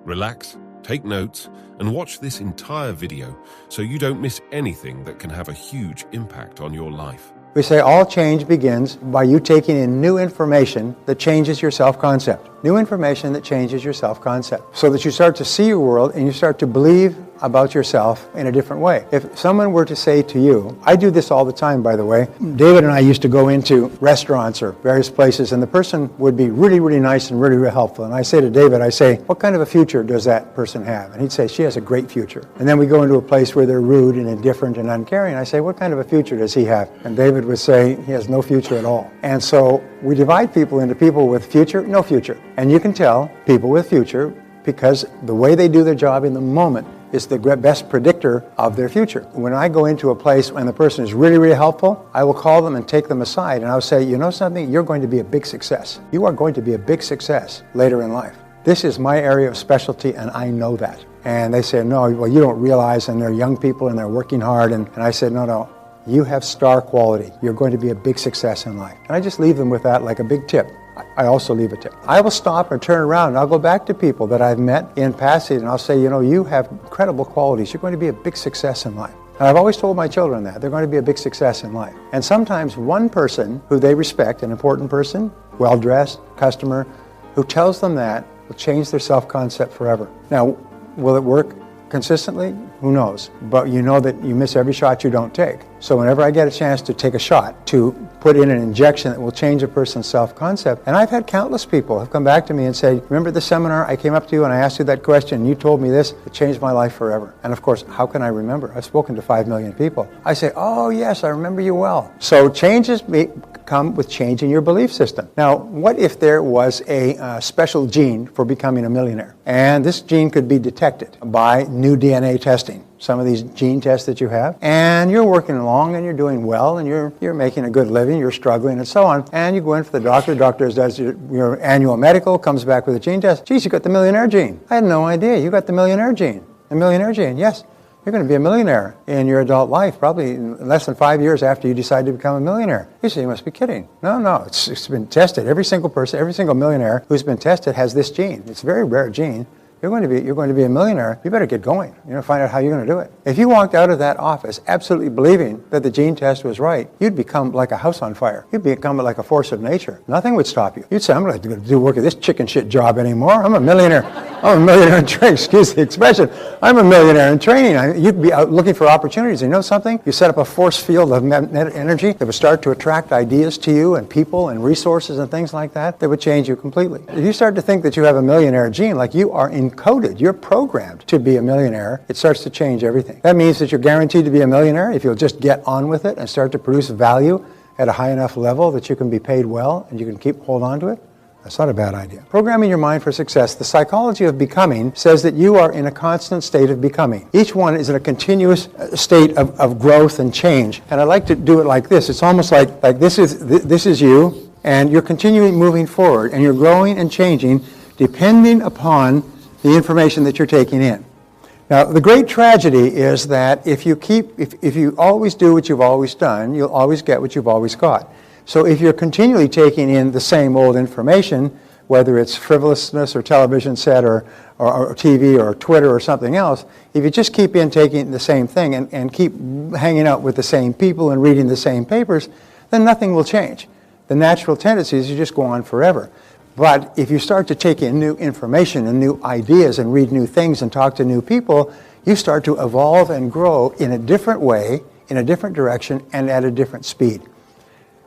Relax, take notes, and watch this entire video so you don't miss anything that can have a huge impact on your life. We say all change begins by you taking in new information that changes your self-concept. New information that changes your self-concept. So that you start to see your world and you start to believe about yourself in a different way. If someone were to say to you, I do this all the time, by the way. David and I used to go into restaurants or various places, and the person would be really, really nice and really, really helpful. And I say to David, I say, what kind of a future does that person have? And he'd say, she has a great future. And then we go into a place where they're rude and indifferent and uncaring. I say, what kind of a future does he have? And David would say, he has no future at all. And so we divide people into people with future, no future. And you can tell people with future because the way they do their job in the moment is the best predictor of their future. When I go into a place and the person is really, really helpful, I will call them and take them aside and I'll say, you know something, you're going to be a big success. You are going to be a big success later in life. This is my area of specialty and I know that. And they say, no, well, you don't realize, and they're young people and they're working hard. And I said, no, you have star quality. You're going to be a big success in life. And I just leave them with that like a big tip. I also leave a tip. I will stop and turn around and I'll go back to people that I've met in passing and I'll say, you know, you have incredible qualities. You're going to be a big success in life. And I've always told my children that. They're going to be a big success in life. And sometimes one person who they respect, an important person, well-dressed, customer, who tells them that will change their self-concept forever. Now, will it work consistently? Who knows? But you know that you miss every shot you don't take. So whenever I get a chance to take a shot, to put in an injection that will change a person's self-concept, and I've had countless people have come back to me and say, remember the seminar, I came up to you and I asked you that question and you told me this, it changed my life forever. And of course, how can I remember? I've spoken to 5 million people. I say, oh yes, I remember you well. So changes come with changing your belief system. Now, what if there was a special gene for becoming a millionaire? And this gene could be detected by new DNA testing. Some of these gene tests that you have, and you're working along and you're doing well and you're making a good living, you're struggling and so on, and you go in for the doctor does your annual medical, comes back with a gene test. Geez, you got the millionaire gene. I had no idea. You got the millionaire gene. The millionaire gene, yes. You're going to be a millionaire in your adult life, probably in less than 5 years after you decide to become a millionaire. You say, you must be kidding. No, it's been tested. Every single person, every single millionaire who's been tested has this gene. It's a very rare gene. You're going to be a millionaire. You better get going. Find out how you're going to do it. If you walked out of that office absolutely believing that the gene test was right, you'd become like a house on fire. You'd become like a force of nature. Nothing would stop you. You'd say, I'm not going to do work at this chicken shit job anymore. I'm a millionaire. I'm a millionaire in training. Excuse the expression. I'm a millionaire in training. You'd be out looking for opportunities. You know something? You set up a force field of magnetic energy that would start to attract ideas to you and people and resources and things like that would change you completely. If you start to think that you have a millionaire gene, like you are encoded, you're programmed to be a millionaire, it starts to change everything. That means that you're guaranteed to be a millionaire if you'll just get on with it and start to produce value at a high enough level that you can be paid well and you can hold on to it. That's not a bad idea. Programming your mind for success. The psychology of becoming says that you are in a constant state of becoming. Each one is in a continuous state of growth and change. And I like to do it like this. It's almost like this is you, and you're continuing moving forward, and you're growing and changing depending upon the information that you're taking in. Now, the great tragedy is that if you always do what you've always done, you'll always get what you've always got. So if you're continually taking in the same old information, whether it's frivolousness or television set or TV or Twitter or something else, if you just keep taking the same thing and keep hanging out with the same people and reading the same papers, then nothing will change. The natural tendency is you just go on forever. But if you start to take in new information and new ideas and read new things and talk to new people, you start to evolve and grow in a different way, in a different direction, and at a different speed.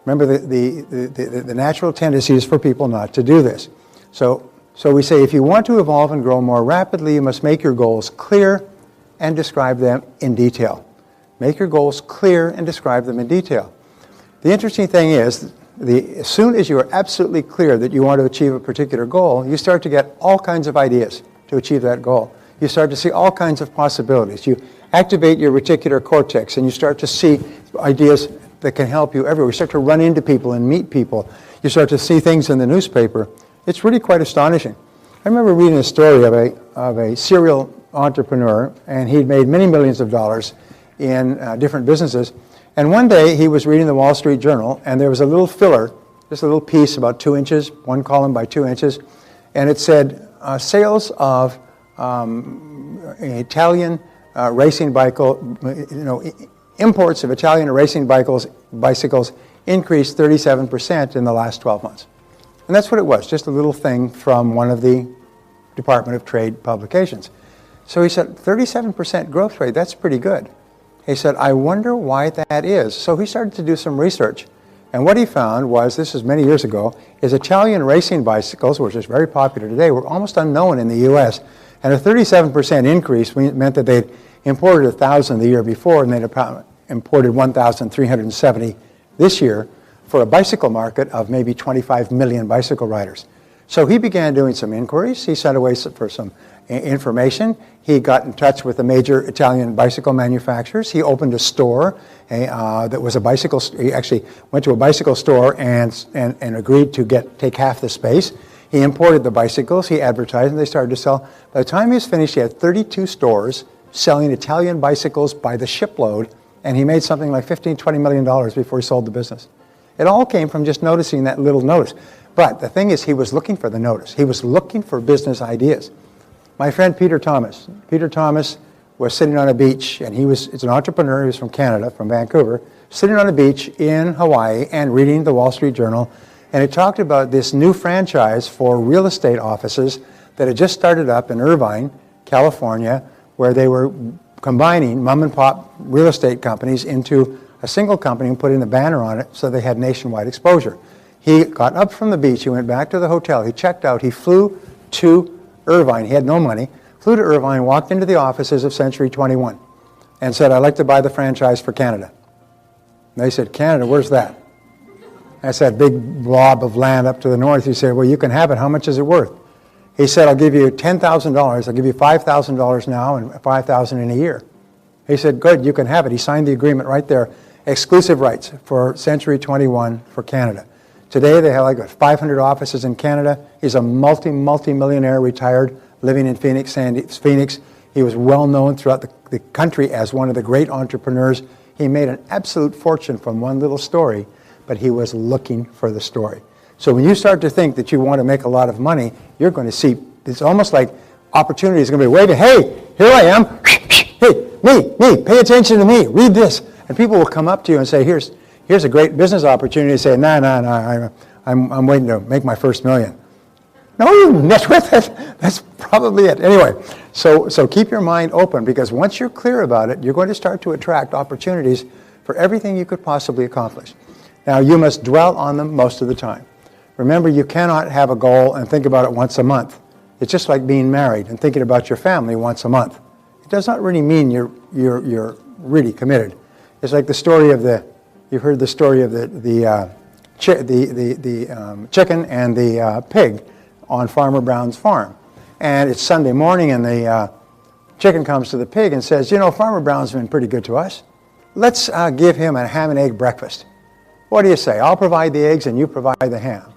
Remember, the natural tendency is for people not to do this. So we say if you want to evolve and grow more rapidly, you must make your goals clear and describe them in detail. Make your goals clear and describe them in detail. The interesting thing is, as soon as you are absolutely clear that you want to achieve a particular goal, you start to get all kinds of ideas to achieve that goal. You start to see all kinds of possibilities. You activate your reticular cortex and you start to see ideas that can help you everywhere. You start to run into people and meet people. You start to see things in the newspaper. It's really quite astonishing. I remember reading a story of a serial entrepreneur, and he'd made many millions of dollars in different businesses. And one day he was reading the Wall Street Journal, and there was a little filler, just a little piece about 2 inches, one column by 2 inches, and it said sales of Italian racing imports of Italian racing bicycles increased 37% in the last 12 months. And that's what it was, just a little thing from one of the Department of Trade publications. So he said, 37% growth rate, that's pretty good. He said, I wonder why that is. So he started to do some research. And what he found was, this is many years ago, is Italian racing bicycles, which is very popular today, were almost unknown in the U.S. And a 37% increase meant that they'd imported 1,000 the year before, and they'd imported 1,370 this year for a bicycle market of maybe 25 million bicycle riders. So he began doing some inquiries. He sent away for some information. He got in touch with the major Italian bicycle manufacturers. He opened a store that was a bicycle. He actually went to a bicycle store and agreed to take half the space. He imported the bicycles. He advertised, and they started to sell. By the time he was finished, he had 32 stores selling Italian bicycles by the shipload, and he made something like $15–20 million before he sold the business. It all came from just noticing that little notice. But the thing is, he was looking for the notice. He was looking for business ideas. My friend Peter Thomas was sitting on a beach, and it's an entrepreneur. He was from Canada, from Vancouver, sitting on a beach in Hawaii and reading the Wall Street Journal. And it talked about this new franchise for real estate offices that had just started up in Irvine, California, where they were combining mom and pop real estate companies into a single company and putting the banner on it so they had nationwide exposure. He got up from the beach, he went back to the hotel, he checked out, he flew to Irvine, he had no money, flew to Irvine, walked into the offices of Century 21 and said, I'd like to buy the franchise for Canada. And they said, Canada, where's that? That's that big blob of land up to the north. He said, well, you can have it, how much is it worth? He said, I'll give you $10,000, I'll give you $5,000 now and $5,000 in a year. He said, good, you can have it. He signed the agreement right there. Exclusive rights for Century 21 for Canada. Today they have like 500 offices in Canada. He's a multi-millionaire retired living in Phoenix. He was well known throughout the country as one of the great entrepreneurs. He made an absolute fortune from one little story, but he was looking for the story. So when you start to think that you want to make a lot of money, you're going to see, it's almost like opportunity is going to be waving, hey, here I am, hey, me, pay attention to me, read this. And people will come up to you and say, here's a great business opportunity. You say, no, I'm waiting to make my first million. No, you nitwit, that's probably it. Anyway, so keep your mind open, because once you're clear about it, you're going to start to attract opportunities for everything you could possibly accomplish. Now, you must dwell on them most of the time. Remember, you cannot have a goal and think about it once a month. It's just like being married and thinking about your family once a month. It does not really mean you're really committed. It's like the story of you've heard the story of the chicken and the pig on Farmer Brown's farm. And it's Sunday morning, and the chicken comes to the pig and says, Farmer Brown's been pretty good to us. Let's give him a ham and egg breakfast. What do you say? I'll provide the eggs and you provide the ham.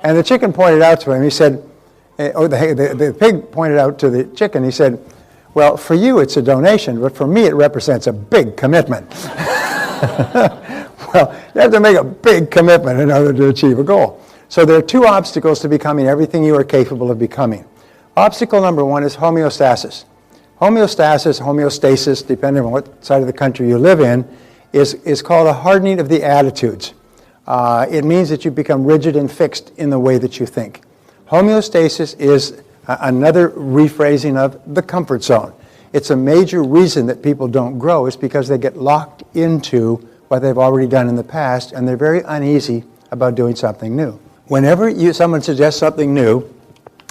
And the chicken pointed out to him, he said, the pig pointed out to the chicken, he said, well, for you it's a donation, but for me it represents a big commitment. Well, you have to make a big commitment in order to achieve a goal. So there are two obstacles to becoming everything you are capable of becoming. Obstacle number one is homeostasis. Homeostasis, depending on what side of the country you live in, is called a hardening of the attitudes. It means that you become rigid and fixed in the way that you think. Homeostasis is another rephrasing of the comfort zone. It's a major reason that people don't grow is because they get locked into what they've already done in the past, and they're very uneasy about doing something new. Whenever someone suggests something new,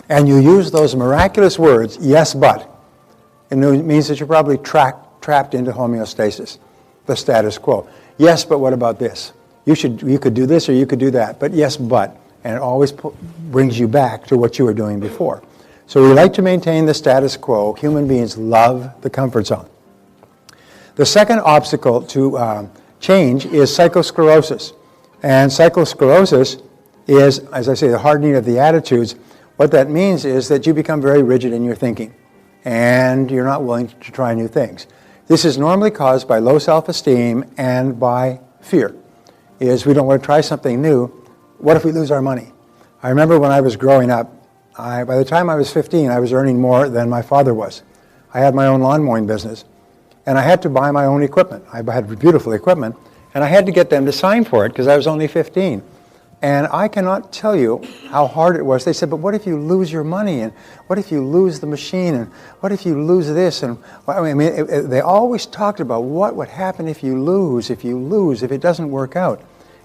and you use those miraculous words, yes, but, it means that you're probably trapped into homeostasis, the status quo. Yes, but what about this? You could do this or you could do that, but yes, but. And it always brings you back to what you were doing before. So we like to maintain the status quo. Human beings love the comfort zone. The second obstacle to change is psychosclerosis. And psychosclerosis is, as I say, the hardening of the attitudes. What that means is that you become very rigid in your thinking, and you're not willing to try new things. This is normally caused by low self-esteem and by fear. Is we don't want to try something new. What if we lose our money? I remember when I was growing up, by the time I was 15, I was earning more than my father was. I had my own lawn mowing business, and I had to buy my own equipment. I had beautiful equipment, and I had to get them to sign for it because I was only 15. And I cannot tell you how hard it was. They said, but what if you lose your money? And what if you lose the machine? And what if you lose this? And they always talked about what would happen if you lose, if it doesn't work out.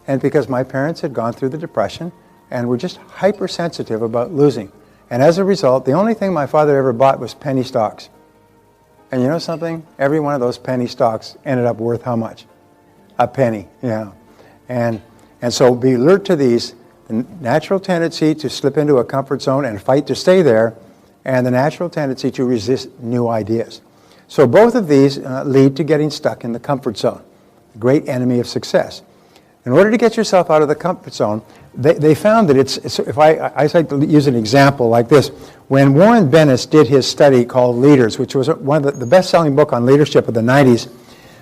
And because my parents had gone through the Depression and were just hypersensitive about losing. And as a result, the only thing my father ever bought was penny stocks. And you know something? Every one of those penny stocks ended up worth how much? A penny, yeah. And so be alert to these, the natural tendency to slip into a comfort zone and fight to stay there, and the natural tendency to resist new ideas. So both of these lead to getting stuck in the comfort zone, the great enemy of success. In order to get yourself out of the comfort zone, they found that I like to use an example like this. When Warren Bennis did his study called Leaders, which was one of the best-selling book on leadership of the 90s,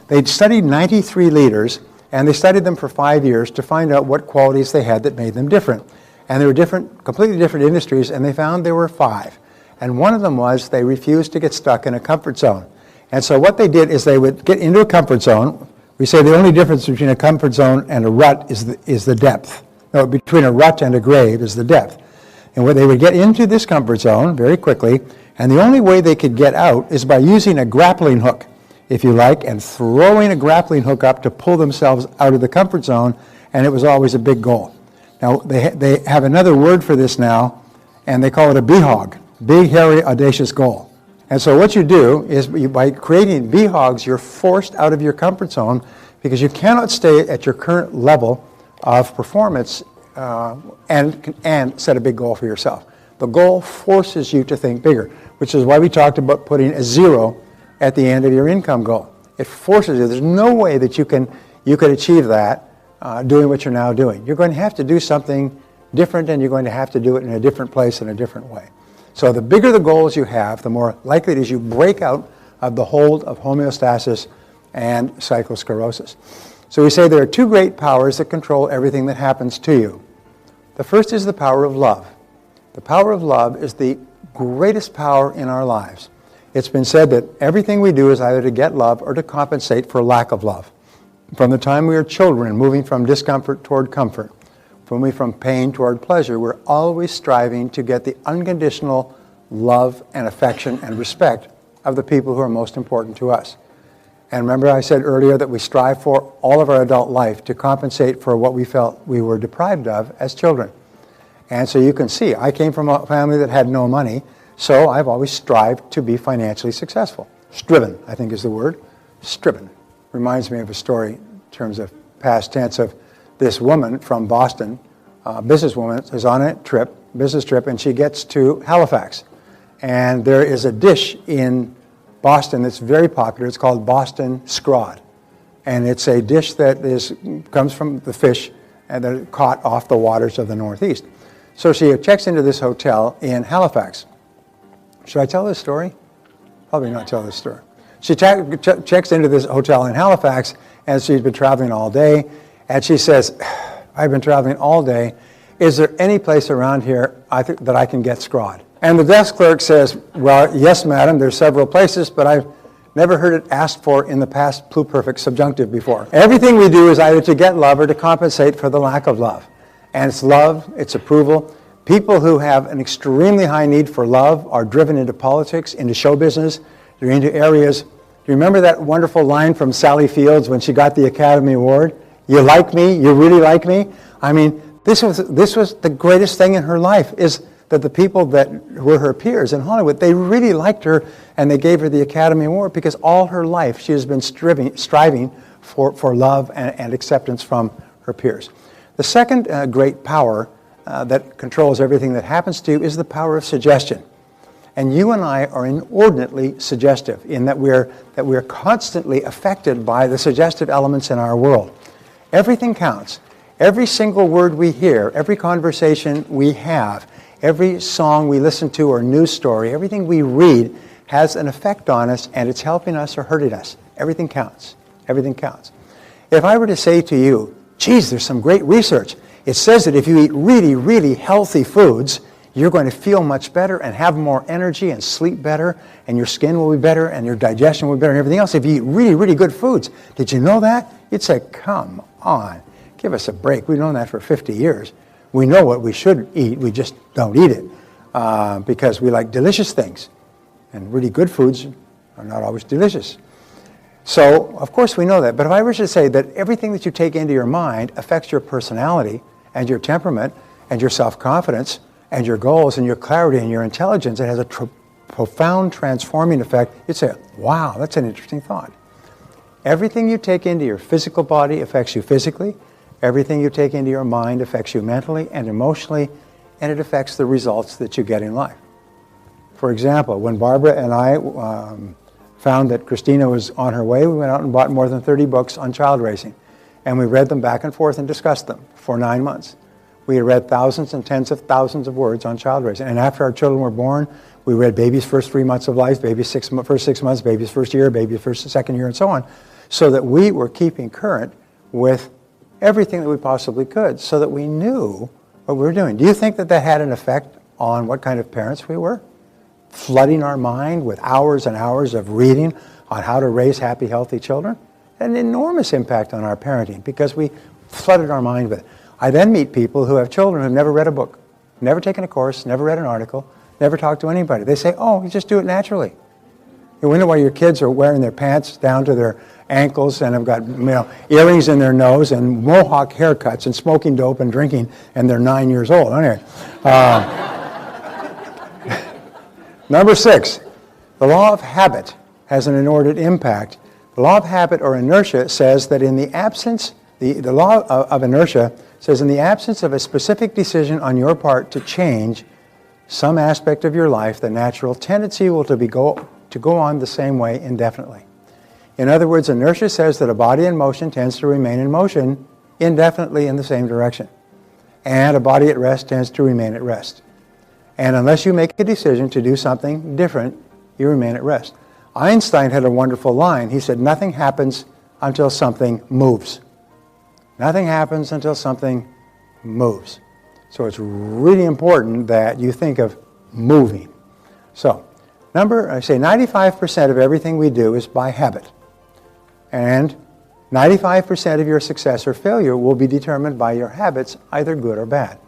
they'd studied 93 leaders, and they studied them for 5 years to find out what qualities they had that made them different. And they were completely different industries, and they found there were 5. And one of them was they refused to get stuck in a comfort zone. And so what they did is they would get into a comfort zone. We say the only difference between a comfort zone and a rut is the depth. No, between a rut and a grave is the depth. And when they would get into this comfort zone very quickly, and the only way they could get out is by using a grappling hook, if you like, and throwing a grappling hook up to pull themselves out of the comfort zone, and it was always a big goal. Now, they have another word for this now, and they call it a BHOG, big, hairy, audacious goal. And so what you do is by creating BHOGs, you're forced out of your comfort zone because you cannot stay at your current level of performance and set a big goal for yourself. The goal forces you to think bigger, which is why we talked about putting a 0 at the end of your income goal. It forces you. There's no way that you could achieve that doing what you're now doing. You're going to have to do something different, and you're going to have to do it in a different place in a different way. So the bigger the goals you have, the more likely it is you break out of the hold of homeostasis and cyclosclerosis. So we say there are two great powers that control everything that happens to you. The first is the power of love. The power of love is the greatest power in our lives. It's been said that everything we do is either to get love or to compensate for lack of love. From the time we are children, moving from discomfort toward comfort, moving from pain toward pleasure, we're always striving to get the unconditional love and affection and respect of the people who are most important to us. And remember I said earlier that we strive for all of our adult life to compensate for what we felt we were deprived of as children. And so you can see, I came from a family that had no money, so I've always strived to be financially successful. Striven, I think is the word. Striven. Reminds me of a story in terms of past tense of this woman from Boston, a businesswoman, is on a business trip, and she gets to Halifax. And there is a dish in Boston that's very popular. It's called Boston scrod. And it's a dish that comes from the fish and that are caught off the waters of the Northeast. So she checks into this hotel in Halifax. Should I tell this story? Probably not tell this story. She checks into this hotel in Halifax, and she's been traveling all day. And she says, I've been traveling all day. Is there any place around here that I can get scrod? And the desk clerk says, well, yes, madam, there's several places, but I've never heard it asked for in the past pluperfect subjunctive before. Everything we do is either to get love or to compensate for the lack of love. And it's love, it's approval. People who have an extremely high need for love are driven into politics, into show business, they're into areas. Do you remember that wonderful line from Sally Fields when she got the Academy Award? You like me? You really like me? I mean, this was the greatest thing in her life, is that the people that were her peers in Hollywood, they really liked her, and they gave her the Academy Award because all her life she has been striving for love and acceptance from her peers. The second great power that controls everything that happens to you is the power of suggestion. And you and I are inordinately suggestive in that we're constantly affected by the suggestive elements in our world. Everything counts. Every single word we hear, every conversation we have, every song we listen to or news story, everything we read has an effect on us, and it's helping us or hurting us. Everything counts. Everything counts. If I were to say to you, geez, there's some great research. It says that if you eat really, really healthy foods, you're going to feel much better and have more energy and sleep better, and your skin will be better and your digestion will be better and everything else if you eat really, really good foods. Did you know that? You'd say, come on, give us a break. We've known that for 50 years. We know what we should eat, we just don't eat it because we like delicious things. And really good foods are not always delicious. So, of course, we know that. But if I were to say that everything that you take into your mind affects your personality and your temperament and your self-confidence and your goals and your clarity and your intelligence, it has a profound transforming effect, you'd say, wow, that's an interesting thought. Everything you take into your physical body affects you physically. Everything you take into your mind affects you mentally and emotionally, and it affects the results that you get in life. For example, when Barbara and I found that Christina was on her way, we went out and bought more than 30 books on child raising. And we read them back and forth and discussed them for 9 months. We had read thousands and tens of thousands of words on child raising. And after our children were born, we read baby's first 3 months of life, baby's first 6 months, baby's first year, baby's first second year, and so on, so that we were keeping current with everything that we possibly could, so that we knew what we were doing. Do you think that that had an effect on what kind of parents we were? Flooding our mind with hours and hours of reading on how to raise happy, healthy children? An enormous impact on our parenting because we flooded our mind with it. I then meet people who have children who have never read a book, never taken a course, never read an article, never talked to anybody. They say, oh, you just do it naturally. You wonder why your kids are wearing their pants down to their ankles and have got earrings in their nose and mohawk haircuts and smoking dope and drinking, and they're 9 years old. Anyway. Number 6, the law of habit has an inordinate impact. The law of habit or inertia says that in the absence, the law of inertia says in the absence of a specific decision on your part to change some aspect of your life, the natural tendency will to go on the same way indefinitely. In other words, inertia says that a body in motion tends to remain in motion indefinitely in the same direction. And a body at rest tends to remain at rest. And unless you make a decision to do something different, you remain at rest. Einstein had a wonderful line. He said, nothing happens until something moves. Nothing happens until something moves. So it's really important that you think of moving. So, I say 95% of everything we do is by habit. And 95% of your success or failure will be determined by your habits, either good or bad.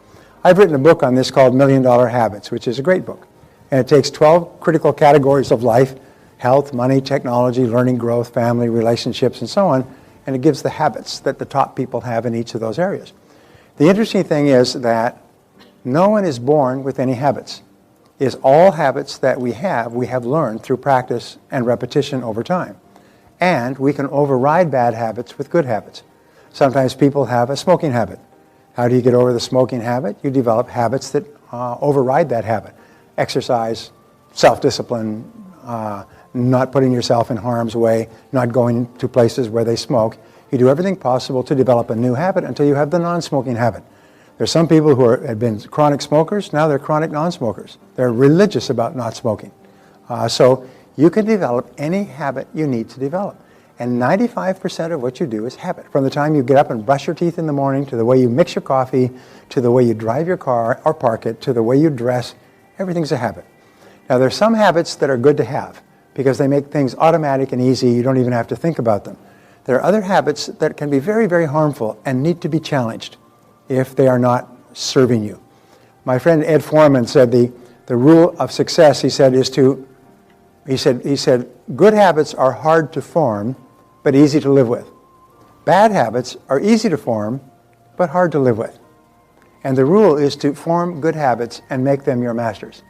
I've written a book on this called $1 Million Habits, which is a great book. And it takes 12 critical categories of life: health, money, technology, learning, growth, family, relationships, and so on. And it gives the habits that the top people have in each of those areas. The interesting thing is that no one is born with any habits. It's all habits that we have learned through practice and repetition over time. And we can override bad habits with good habits. Sometimes people have a smoking habit. How do you get over the smoking habit? You develop habits that override that habit. Exercise, self-discipline, not putting yourself in harm's way, not going to places where they smoke. You do everything possible to develop a new habit until you have the non-smoking habit. There's some people who have been chronic smokers, now they're chronic non-smokers. They're religious about not smoking. So you can develop any habit you need to develop. And 95% of what you do is habit. From the time you get up and brush your teeth in the morning, to the way you mix your coffee, to the way you drive your car or park it, to the way you dress, everything's a habit. Now there's some habits that are good to have because they make things automatic and easy. You don't even have to think about them. There are other habits that can be very, very harmful and need to be challenged if they are not serving you. My friend Ed Foreman said the rule of success, he said, he said, good habits are hard to form, but easy to live with. Bad habits are easy to form, but hard to live with. And the rule is to form good habits and make them your masters.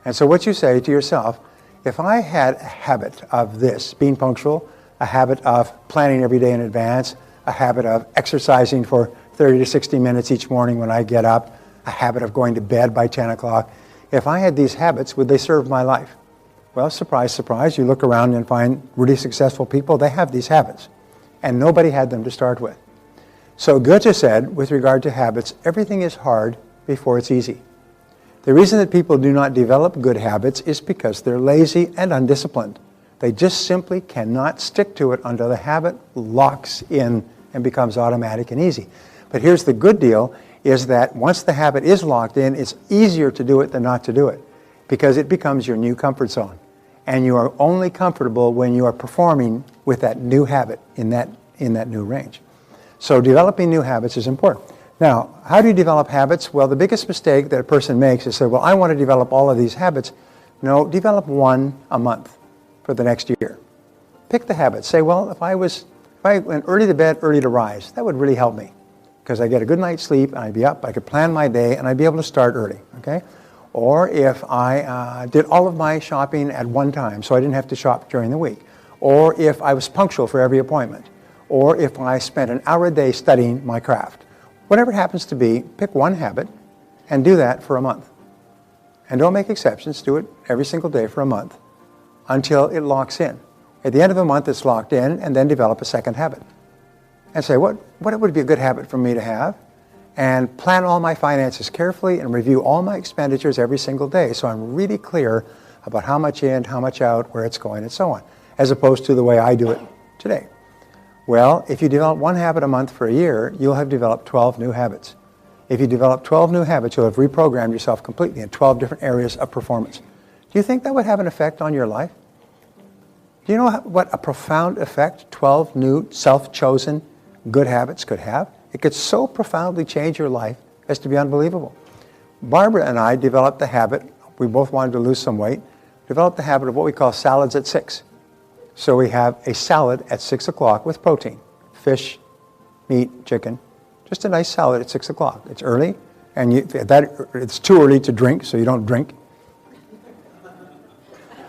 And so what you say to yourself, if I had a habit of this, being punctual, a habit of planning every day in advance, a habit of exercising for 30 to 60 minutes each morning when I get up, a habit of going to bed by 10 o'clock, if I had these habits, would they serve my life? Well, surprise, surprise, you look around and find really successful people, they have these habits. And nobody had them to start with. So Goethe said, with regard to habits, everything is hard before it's easy. The reason that people do not develop good habits is because they're lazy and undisciplined. They just simply cannot stick to it until the habit locks in and becomes automatic and easy. But here's the good deal, is that once the habit is locked in, it's easier to do it than not to do it, because it becomes your new comfort zone. And you are only comfortable when you are performing with that new habit in that new range. So developing new habits is important. Now, how do you develop habits? Well, the biggest mistake that a person makes is say, well, I want to develop all of these habits. No, develop one a month for the next year. Pick the habit. Say, well, if I went early to bed, early to rise, that would really help me, because I get a good night's sleep and I'd be up, I could plan my day, and I'd be able to start early, okay? Or if I did all of my shopping at one time, so I didn't have to shop during the week. Or if I was punctual for every appointment. Or if I spent an hour a day studying my craft. Whatever it happens to be, pick one habit and do that for a month. And don't make exceptions. Do it every single day for a month until it locks in. At the end of the month, it's locked in, and then develop a second habit. And say, what would be a good habit for me to have? And plan all my finances carefully and review all my expenditures every single day, so I'm really clear about how much in, how much out, where it's going, and so on, as opposed to the way I do it today. Well, if you develop one habit a month for a year, you'll have developed 12 new habits. If you develop 12 new habits, you'll have reprogrammed yourself completely in 12 different areas of performance. Do you think that would have an effect on your life? Do you know what a profound effect 12 new self-chosen good habits could have? It could so profoundly change your life as to be unbelievable. Barbara and I developed the habit, we both wanted to lose some weight, developed the habit of what we call salads at 6. So we have a salad at 6 o'clock with protein, fish, meat, chicken, just a nice salad at 6 o'clock. It's early, and it's too early to drink, so you don't drink.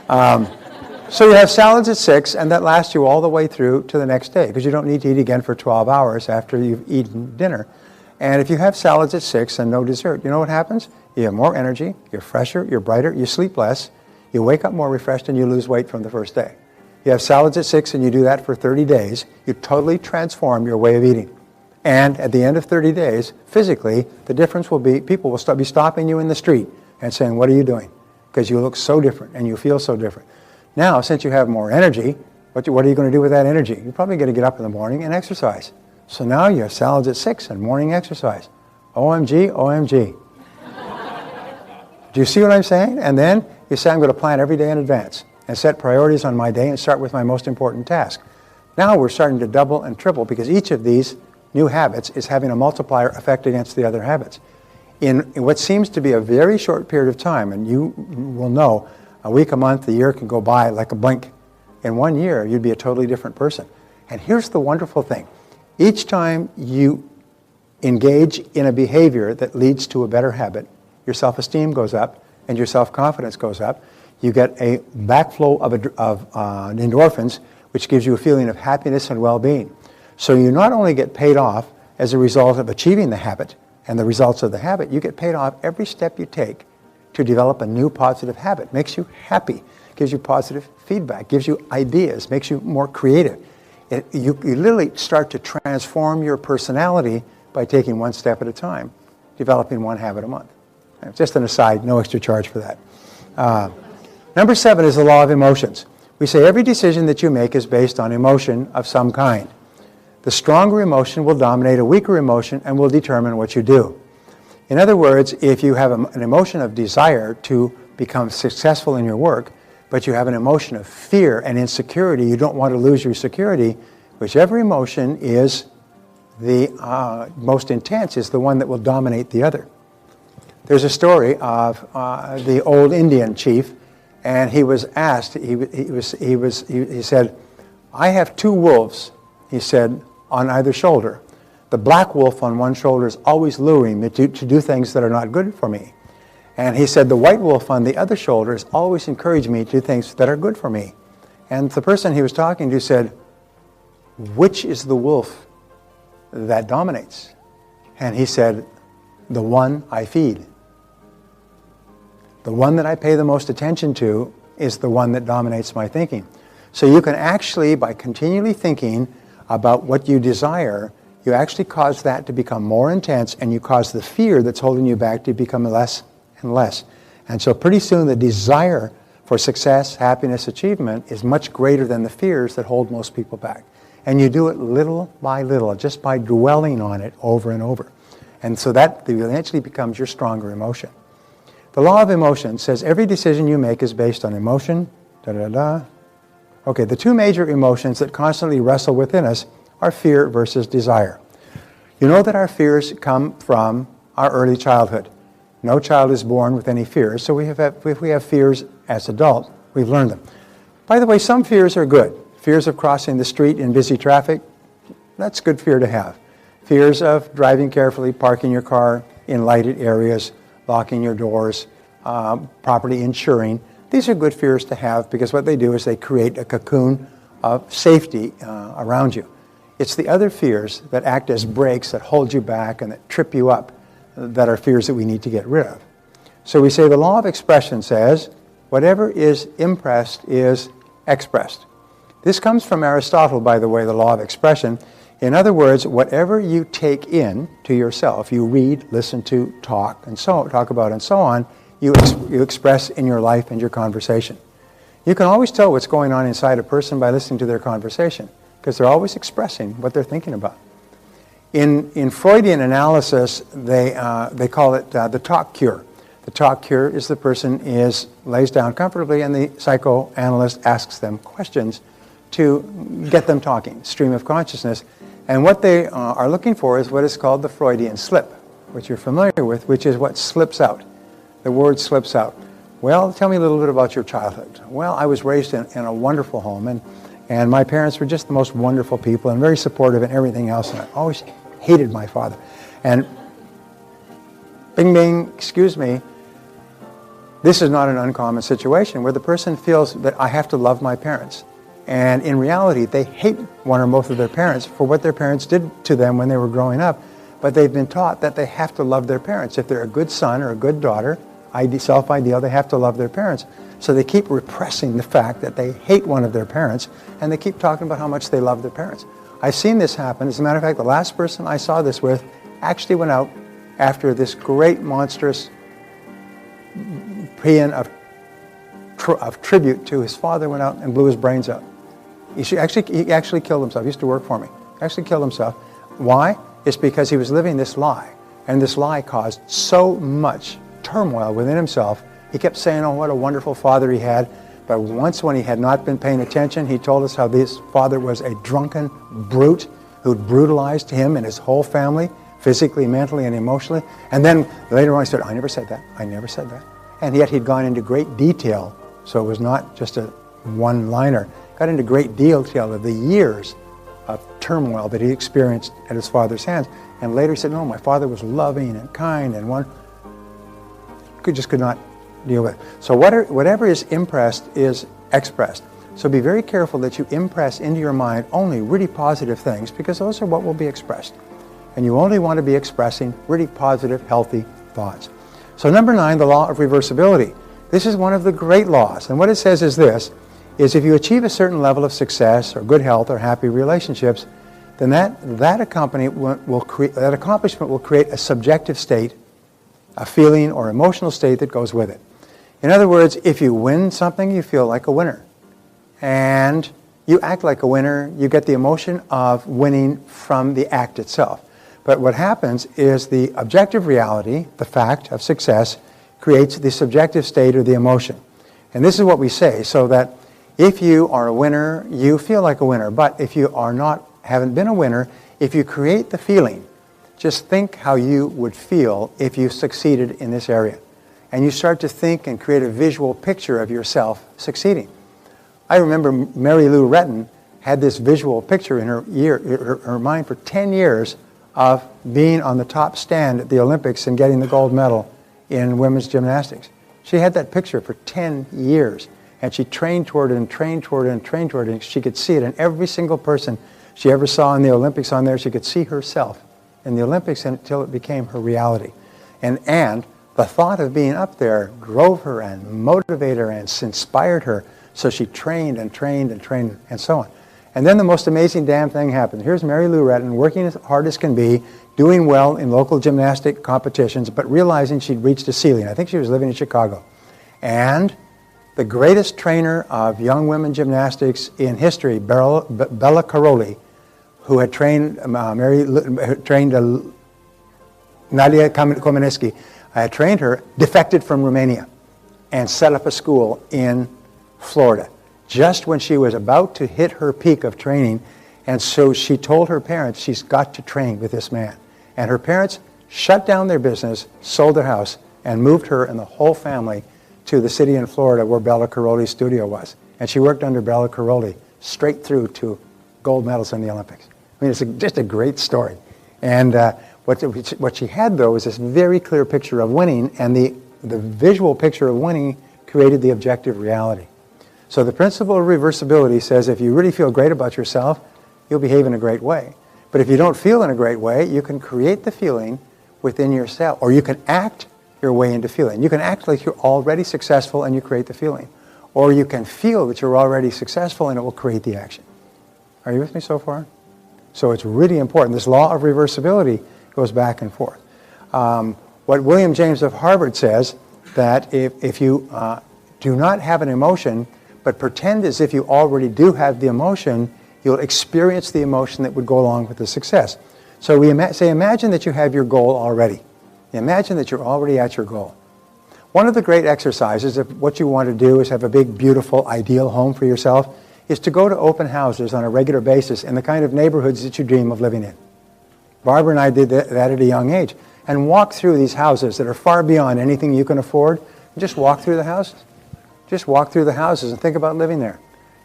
So you have salads at 6, and that lasts you all the way through to the next day, because you don't need to eat again for 12 hours after you've eaten dinner. And if you have salads at 6 and no dessert, you know what happens? You have more energy, you're fresher, you're brighter, you sleep less, you wake up more refreshed, and you lose weight from the first day. You have salads at 6 and you do that for 30 days, you totally transform your way of eating. And at the end of 30 days, physically, the difference will be people will be stopping you in the street and saying, what are you doing? Because you look so different and you feel so different. Now, since you have more energy, what are you going to do with that energy? You're probably going to get up in the morning and exercise. So now you have salads at 6 and morning exercise. OMG, OMG. Do you see what I'm saying? And then you say, I'm going to plan every day in advance and set priorities on my day and start with my most important task. Now we're starting to double and triple because each of these new habits is having a multiplier effect against the other habits. In what seems to be a very short period of time, and you will know, a week, a month, a year can go by like a blink. In 1 year, you'd be a totally different person. And here's the wonderful thing. Each time you engage in a behavior that leads to a better habit, your self-esteem goes up and your self-confidence goes up. You get a backflow of endorphins, which gives you a feeling of happiness and well-being. So you not only get paid off as a result of achieving the habit and the results of the habit, you get paid off every step you take to develop a new positive habit. Makes you happy, gives you positive feedback, gives you ideas, makes you more creative. You literally start to transform your personality by taking one step at a time, developing one habit a month. Just an aside, no extra charge for that. Number 7 is the law of emotions. We say every decision that you make is based on emotion of some kind. The stronger emotion will dominate a weaker emotion and will determine what you do. In other words, if you have an emotion of desire to become successful in your work, but you have an emotion of fear and insecurity, you don't want to lose your security, whichever emotion is the most intense is the one that will dominate the other. There's a story of the old Indian chief, and he was asked, he said, I have 2 wolves, he said, on either shoulder. The black wolf on one shoulder is always luring me to do things that are not good for me. And he said, the white wolf on the other shoulder is always encouraging me to do things that are good for me. And the person he was talking to said, which is the wolf that dominates? And he said, the one I feed. The one that I pay the most attention to is the one that dominates my thinking. So you can actually, by continually thinking about what you desire, you actually cause that to become more intense, and you cause the fear that's holding you back to become less and less. And so pretty soon the desire for success, happiness, achievement is much greater than the fears that hold most people back. And you do it little by little, just by dwelling on it over and over. And so that eventually becomes your stronger emotion. The law of emotion says every decision you make is based on emotion, Okay, the 2 major emotions that constantly wrestle within us are fear versus desire. You know that our fears come from our early childhood. No child is born with any fears, so if we have fears as adults, we've learned them. By the way, some fears are good. Fears of crossing the street in busy traffic, that's good fear to have. Fears of driving carefully, parking your car in lighted areas, locking your doors, properly insuring. These are good fears to have because what they do is they create a cocoon of safety around you. It's the other fears that act as brakes that hold you back and that trip you up that are fears that we need to get rid of. So we say the law of expression says whatever is impressed is expressed. This comes from Aristotle, by the way, the law of expression. In other words, whatever you take in to yourself, you read, listen to, talk about, and so on, you express in your life and your conversation. You can always tell what's going on inside a person by listening to their conversation, because they're always expressing what they're thinking about. In Freudian analysis, they call it the talk cure. The talk cure is the person lays down comfortably and the psychoanalyst asks them questions to get them talking, stream of consciousness. And what they are looking for is what is called the Freudian slip, which you're familiar with, which is what slips out. The word slips out. Well, tell me a little bit about your childhood. Well, I was raised in a wonderful home, and my parents were just the most wonderful people and very supportive and everything else, and I always hated my father. And bing, bing, excuse me, this is not an uncommon situation where the person feels that I have to love my parents. And in reality, they hate one or both of their parents for what their parents did to them when they were growing up. But they've been taught that they have to love their parents. If they're a good son or a good daughter, self-ideal, they have to love their parents. So they keep repressing the fact that they hate one of their parents, and they keep talking about how much they love their parents. I've seen this happen. As a matter of fact, the last person I saw this with actually went out after this great, monstrous paean of tribute to his father, went out and blew his brains out. He actually killed himself. He used to work for me. He actually killed himself. Why? It's because he was living this lie. And this lie caused so much turmoil within himself. He kept saying, oh, what a wonderful father he had. But once when he had not been paying attention, he told us how this father was a drunken brute who'd brutalized him and his whole family, physically, mentally, and emotionally. And then later on he said, I never said that. I never said that. And yet he'd gone into great detail, so it was not just a one-liner. Got into great detail of the years of turmoil that he experienced at his father's hands. And later he said, no, my father was loving and kind and one just could not deal with it. So whatever is impressed is expressed. So be very careful that you impress into your mind only really positive things, because those are what will be expressed. And you only want to be expressing really positive, healthy thoughts. So number 9, the law of reversibility. This is one of the great laws. And what it says is this, is if you achieve a certain level of success or good health or happy relationships, then that accomplishment will create a subjective state, a feeling or emotional state that goes with it. In other words, if you win something, you feel like a winner. And you act like a winner, you get the emotion of winning from the act itself. But what happens is the objective reality, the fact of success, creates the subjective state or the emotion. And this is what we say, so that if you are a winner, you feel like a winner. But if you haven't been a winner, if you create the feeling, just think how you would feel if you succeeded in this area. And you start to think and create a visual picture of yourself succeeding. I remember Mary Lou Retton had this visual picture in her mind for 10 years of being on the top stand at the Olympics and getting the gold medal in women's gymnastics. She had that picture for 10 years. And she trained toward it and trained toward it and trained toward it. And she could see it. And every single person she ever saw in the Olympics on there, she could see herself in the Olympics until it became her reality. And the thought of being up there drove her and motivated her and inspired her. So she trained and trained and trained and so on. And then the most amazing damn thing happened. Here's Mary Lou Retton working as hard as can be, doing well in local gymnastic competitions, but realizing she'd reached a ceiling. I think she was living in Chicago. And the greatest trainer of young women gymnastics in history, Bella Caroli, who had trained Nadia Comaneci, had trained her, defected from Romania and set up a school in Florida just when she was about to hit her peak of training. And so she told her parents she's got to train with this man. And her parents shut down their business, sold their house, and moved her and the whole family to the city in Florida where Bella Caroli's studio was. And she worked under Bella Caroli straight through to gold medals in the Olympics. I mean, it's just a great story. And what she had, though, was this very clear picture of winning, and the visual picture of winning created the objective reality. So the principle of reversibility says if you really feel great about yourself, you'll behave in a great way. But if you don't feel in a great way, you can create the feeling within yourself, or you can act your way into feeling. You can act like you're already successful and you create the feeling. Or you can feel that you're already successful and it will create the action. Are you with me so far? So it's really important. This law of reversibility goes back and forth. What William James of Harvard says, that if you do not have an emotion, but pretend as if you already do have the emotion, you'll experience the emotion that would go along with the success. So we say, imagine that you have your goal already. Imagine that you're already at your goal. One of the great exercises, if what you want to do is have a big, beautiful, ideal home for yourself, is to go to open houses on a regular basis in the kind of neighborhoods that you dream of living in. Barbara and I did that at a young age, and walk through these houses that are far beyond anything you can afford, and just walk through the houses. Just walk through the houses and think about living there.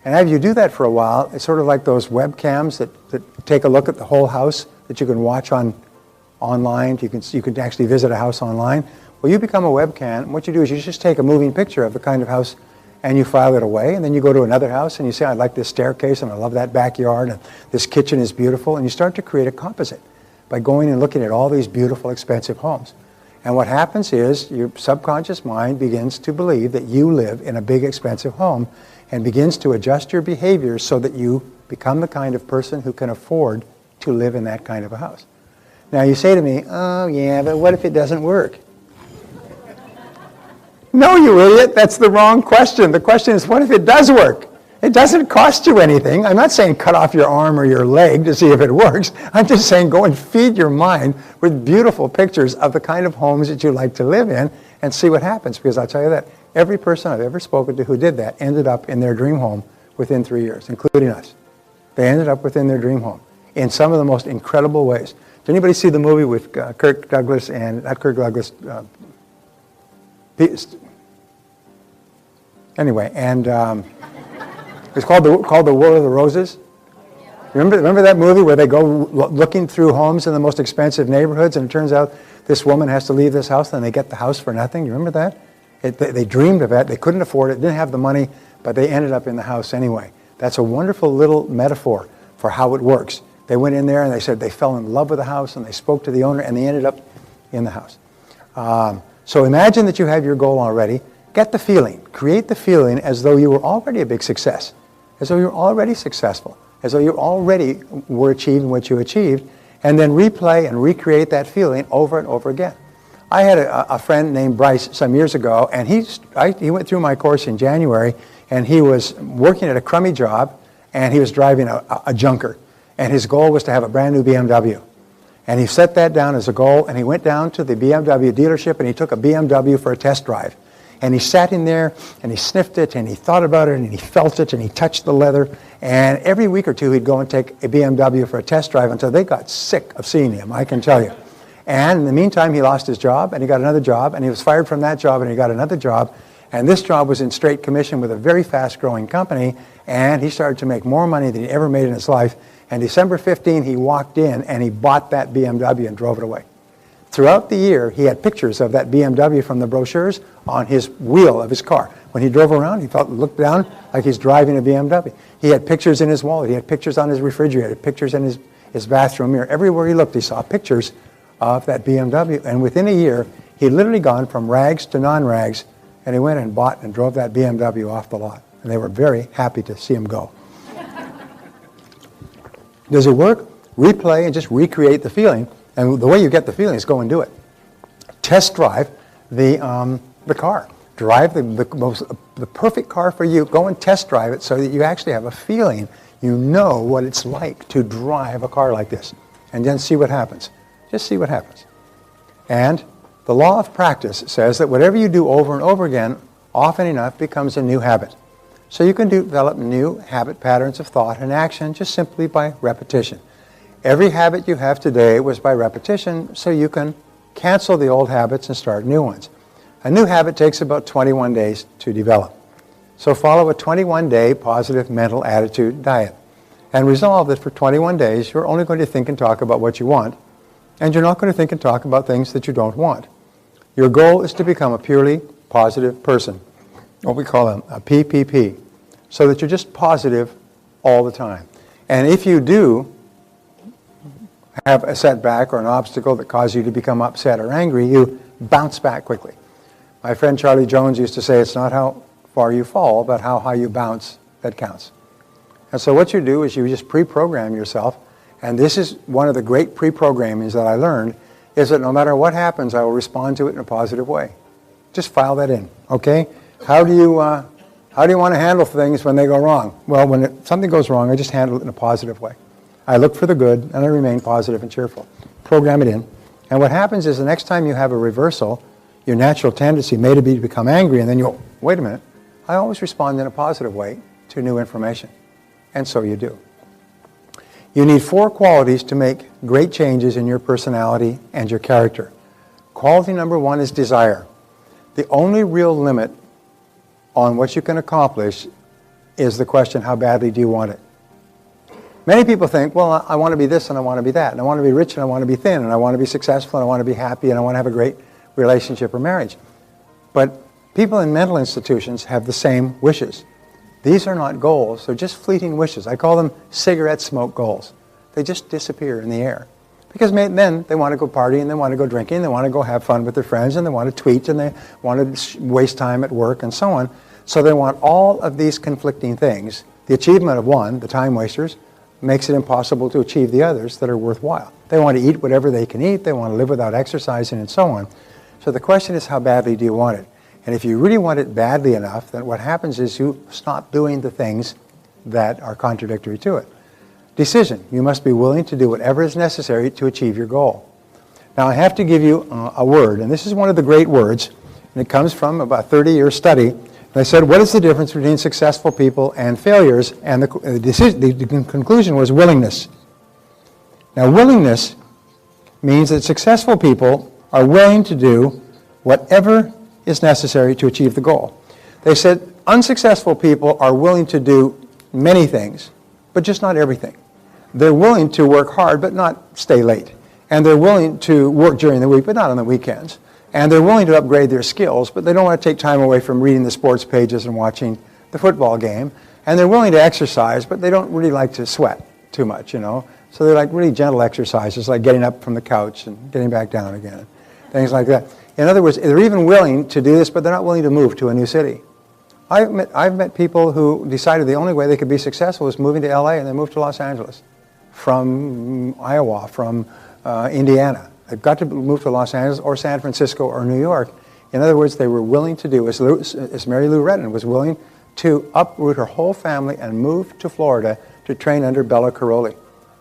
And as you do that for a while, it's sort of like those webcams that take a look at the whole house that you can watch online. You can actually visit a house online. Well, you become a webcam, and what you do is you just take a moving picture of the kind of house and you file it away, and then you go to another house and you say, I like this staircase and I love that backyard and this kitchen is beautiful, and you start to create a composite by going and looking at all these beautiful, expensive homes. And what happens is your subconscious mind begins to believe that you live in a big, expensive home and begins to adjust your behaviors so that you become the kind of person who can afford to live in that kind of a house. Now you say to me, oh yeah, but what if it doesn't work? No, you idiot, that's the wrong question. The question is, what if it does work? It doesn't cost you anything. I'm not saying cut off your arm or your leg to see if it works. I'm just saying go and feed your mind with beautiful pictures of the kind of homes that you like to live in and see what happens. Because I'll tell you that every person I've ever spoken to who did that ended up in their dream home within 3 years, including us. They ended up within their dream home in some of the most incredible ways. Did anybody see the movie with Kirk Douglas and, not Kirk Douglas, anyway, and it's called the War of the Roses. Remember that movie where they go looking through homes in the most expensive neighborhoods, and it turns out this woman has to leave this house, and they get the house for nothing? You remember that? They dreamed of it. They couldn't afford it, didn't have the money, but they ended up in the house anyway. That's a wonderful little metaphor for how it works. They went in there and they said they fell in love with the house, and they spoke to the owner, and they ended up in the house. So imagine that you have your goal already. Get the feeling. Create the feeling as though you were already a big success, as though you're already successful, as though you already were achieving what you achieved, and then replay and recreate that feeling over and over again. I had a friend named Bryce some years ago, and he went through my course in January, and he was working at a crummy job, and he was driving a junker, and his goal was to have a brand new BMW. And he set that down as a goal, and he went down to the BMW dealership, and he took a BMW for a test drive. And he sat in there, and he sniffed it, and he thought about it, and he felt it, and he touched the leather. And every week or two, he'd go and take a BMW for a test drive until they got sick of seeing him, I can tell you. And in the meantime, he lost his job, and he got another job, and he was fired from that job, and he got another job. And this job was in straight commission with a very fast-growing company, and he started to make more money than he ever made in his life. And December 15, he walked in, and he bought that BMW and drove it away. Throughout the year, he had pictures of that BMW from the brochures on his wheel of his car. When he drove around, he looked down like he's driving a BMW. He had pictures in his wallet. He had pictures on his refrigerator, pictures in his bathroom mirror. Everywhere he looked, he saw pictures of that BMW. And within a year, he'd literally gone from rags to non-rags, and he went and bought and drove that BMW off the lot. And they were very happy to see him go. Does it work? Replay and just recreate the feeling. And the way you get the feeling is go and do it. Test drive the car. Drive the perfect car for you. Go and test drive it so that you actually have a feeling. You know what it's like to drive a car like this. And then see what happens. Just see what happens. And the law of practice says that whatever you do over and over again, often enough becomes a new habit. So you can develop new habit patterns of thought and action just simply by repetition. Every habit you have today was by repetition, so you can cancel the old habits and start new ones. A new habit takes about 21 days to develop. So follow a 21-day positive mental attitude diet and resolve that for 21 days you're only going to think and talk about what you want, and you're not going to think and talk about things that you don't want. Your goal is to become a purely positive person, what we call a PPP, so that you're just positive all the time. And if you do have a setback or an obstacle that causes you to become upset or angry, you bounce back quickly. My friend Charlie Jones used to say, it's not how far you fall, but how high you bounce that counts. And so what you do is you just pre-program yourself, and this is one of the great pre-programmings that I learned, is that no matter what happens, I will respond to it in a positive way. Just file that in, okay? How do you want to handle things when they go wrong? Well, when something goes wrong, I just handle it in a positive way. I look for the good, and I remain positive and cheerful. Program it in. And what happens is the next time you have a reversal, your natural tendency may be to become angry, and then you'll, wait a minute, I always respond in a positive way to new information. And so you do. You need 4 qualities to make great changes in your personality and your character. Quality number 1 is desire. The only real limit on what you can accomplish is the question, how badly do you want it? Many people think, well, I want to be this and I want to be that, and I want to be rich and I want to be thin, and I want to be successful and I want to be happy and I want to have a great relationship or marriage. But people in mental institutions have the same wishes. These are not goals, they're just fleeting wishes. I call them cigarette smoke goals. They just disappear in the air. Because then they want to go partying, they want to go drinking, they want to go have fun with their friends, and they want to tweet, and they want to waste time at work, and so on. So they want all of these conflicting things. The achievement of one, the time wasters, makes it impossible to achieve the others that are worthwhile. They want to eat whatever they can eat, they want to live without exercising, and so on. So the question is, how badly do you want it? And if you really want it badly enough, then what happens is you stop doing the things that are contradictory to it. Decision. You must be willing to do whatever is necessary to achieve your goal. Now, I have to give you a word, and this is one of the great words, and it comes from about a 30-year study. And I said, what is the difference between successful people and failures? And the conclusion was willingness. Now, willingness means that successful people are willing to do whatever is necessary to achieve the goal. They said unsuccessful people are willing to do many things, but just not everything. They're willing to work hard, but not stay late. And they're willing to work during the week, but not on the weekends. And they're willing to upgrade their skills, but they don't want to take time away from reading the sports pages and watching the football game. And they're willing to exercise, but they don't really like to sweat too much, you know. So they're like really gentle exercises, like getting up from the couch and getting back down again, things like that. In other words, they're even willing to do this, but they're not willing to move to a new city. I've met people who decided the only way they could be successful was moving to LA, and they moved to Los Angeles from Iowa, from Indiana. They've got to move to Los Angeles or San Francisco or New York. In other words, they were willing to do, as Mary Lou Retton was willing to uproot her whole family and move to Florida to train under Bella Caroli.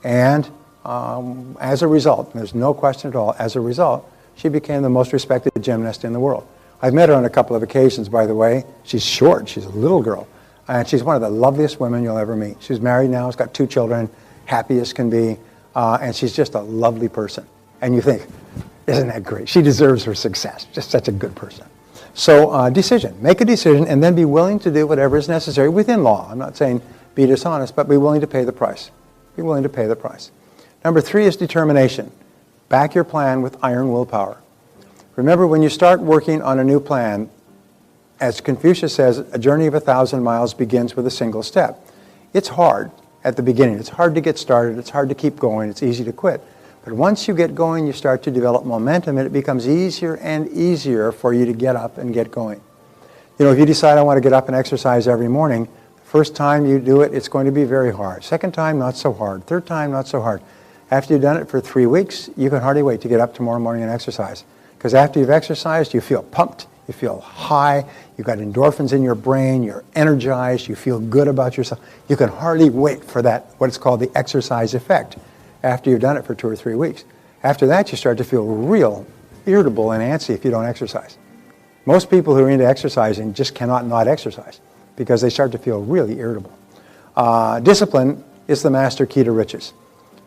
And as a result, there's no question at all, as a result, she became the most respected gymnast in the world. I've met her on a couple of occasions, by the way. She's short. She's a little girl. And she's one of the loveliest women you'll ever meet. She's married now. She's got 2 children, happy as can be. And she's just a lovely person. And you think, isn't that great? She deserves her success. Just such a good person. So decision. Make a decision and then be willing to do whatever is necessary within law. I'm not saying be dishonest, but be willing to pay the price. Be willing to pay the price. Number 3 is determination. Back your plan with iron willpower. Remember, when you start working on a new plan, as Confucius says, a journey of 1,000 miles begins with a single step. It's hard at the beginning. It's hard to get started. It's hard to keep going. It's easy to quit. But once you get going, you start to develop momentum, and it becomes easier and easier for you to get up and get going. You know, if you decide I want to get up and exercise every morning, the first time you do it, it's going to be very hard. Second time, not so hard. Third time, not so hard. After you've done it for 3 weeks, you can hardly wait to get up tomorrow morning and exercise. Because after you've exercised, you feel pumped, you feel high, you've got endorphins in your brain, you're energized, you feel good about yourself. You can hardly wait for that, what's called the exercise effect, after you've done it for 2 or 3 weeks. After that, you start to feel real irritable and antsy if you don't exercise. Most people who are into exercising just cannot not exercise because they start to feel really irritable. Discipline is the master key to riches.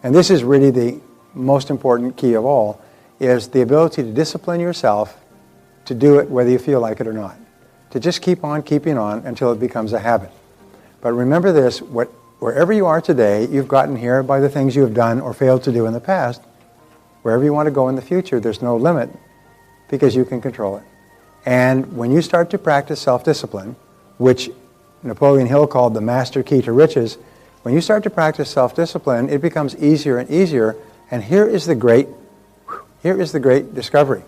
And this is really the most important key of all, is the ability to discipline yourself to do it whether you feel like it or not. To just keep on keeping on until it becomes a habit. But remember this, wherever you are today, you've gotten here by the things you have done or failed to do in the past. Wherever you want to go in the future, there's no limit because you can control it. And when you start to practice self-discipline, which Napoleon Hill called the master key to riches, when you start to practice self-discipline, it becomes easier and easier. And here is the great discovery,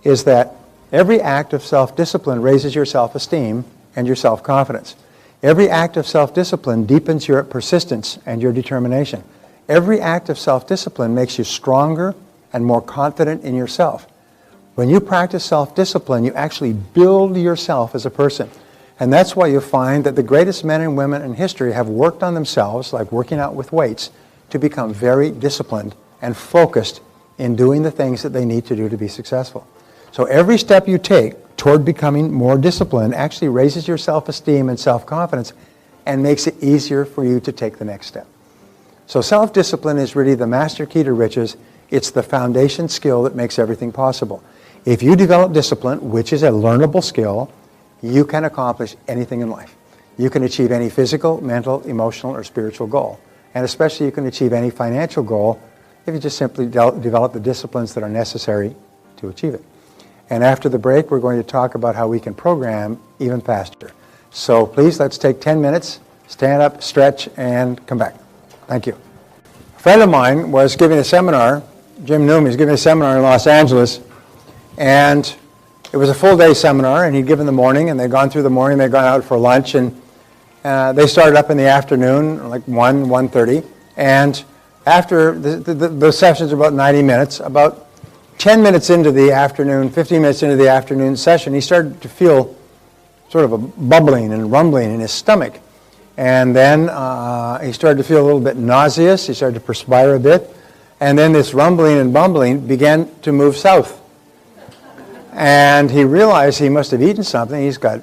is that every act of self-discipline raises your self-esteem and your self-confidence. Every act of self-discipline deepens your persistence and your determination. Every act of self-discipline makes you stronger and more confident in yourself. When you practice self-discipline, you actually build yourself as a person. And that's why you find that the greatest men and women in history have worked on themselves, like working out with weights, to become very disciplined and focused in doing the things that they need to do to be successful. So every step you take toward becoming more disciplined actually raises your self-esteem and self-confidence and makes it easier for you to take the next step. So self-discipline is really the master key to riches. It's the foundation skill that makes everything possible. If you develop discipline, which is a learnable skill, you can accomplish anything in life. You can achieve any physical, mental, emotional, or spiritual goal. And especially you can achieve any financial goal if you just simply develop the disciplines that are necessary to achieve it. And after the break, we're going to talk about how we can program even faster. So please, let's take 10 minutes, stand up, stretch, and come back. Thank you. A friend of mine was giving a seminar, Jim Newman, was giving a seminar in Los Angeles, and it was a full-day seminar, and he'd given the morning, and they'd gone through the morning, they'd gone out for lunch, and they started up in the afternoon, like 1:30, and after the sessions are about 90 minutes, about 10 minutes into the afternoon, 15 minutes into the afternoon session, he started to feel sort of a bubbling and rumbling in his stomach. And then he started to feel a little bit nauseous. He started to perspire a bit. And then this rumbling and bumbling began to move south. And he realized he must have eaten something. He's got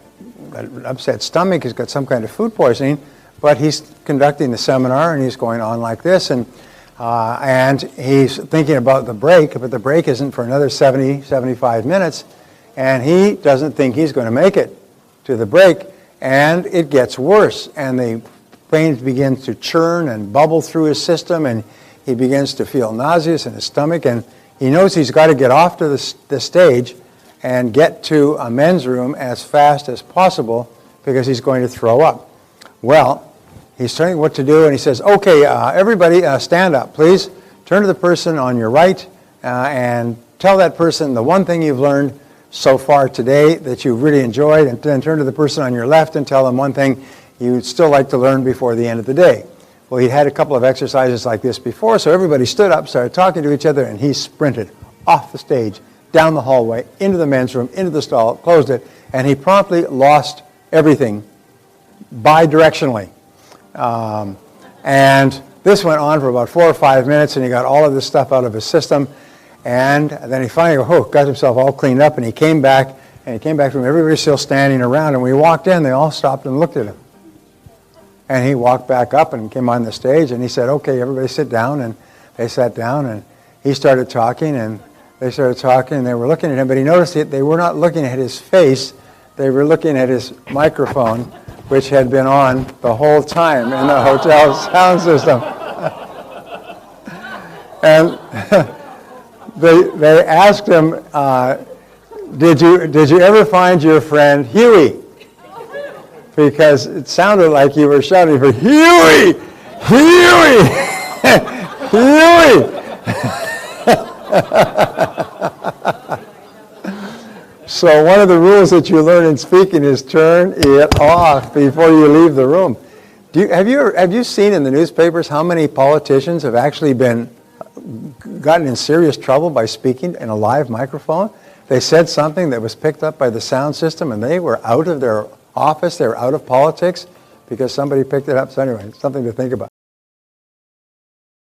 an upset stomach. He's got some kind of food poisoning. But he's conducting the seminar, and he's going on like this. And he's thinking about the break, but the break isn't for another 70, 75 minutes. And he doesn't think he's going to make it to the break. And it gets worse. And the brain begins to churn and bubble through his system. And he begins to feel nauseous in his stomach. And he knows he's got to get off to the stage and get to a men's room as fast as possible because he's going to throw up. Well, he's turning what to do, and he says, okay, everybody stand up, please. Turn to the person on your right and tell that person the one thing you've learned so far today that you've really enjoyed, and then turn to the person on your left and tell them one thing you'd still like to learn before the end of the day. Well, he'd had a couple of exercises like this before, so everybody stood up, started talking to each other, and he sprinted off the stage, down the hallway, into the men's room, into the stall, closed it, and he promptly lost everything bidirectionally. And this went on for about 4 or 5 minutes, and he got all of this stuff out of his system. And then he finally got himself all cleaned up, and he came back, to him. Everybody's still standing around, and when he walked in, they all stopped and looked at him. And he walked back up and came on the stage, and he said, okay, everybody sit down. And they sat down, and he started talking, and they started talking, and they were looking at him, but he noticed that they were not looking at his face. They were looking at his microphone, which had been on the whole time in the hotel sound system. And they asked him, did you ever find your friend Huey? Because it sounded like you were shouting for Huey! Huey! Huey! So one of the rules that you learn in speaking is turn it off before you leave the room. Have you seen in the newspapers how many politicians have actually gotten in serious trouble by speaking in a live microphone? They said something that was picked up by the sound system, and they were out of their office, they were out of politics because somebody picked it up. So anyway, it's something to think about.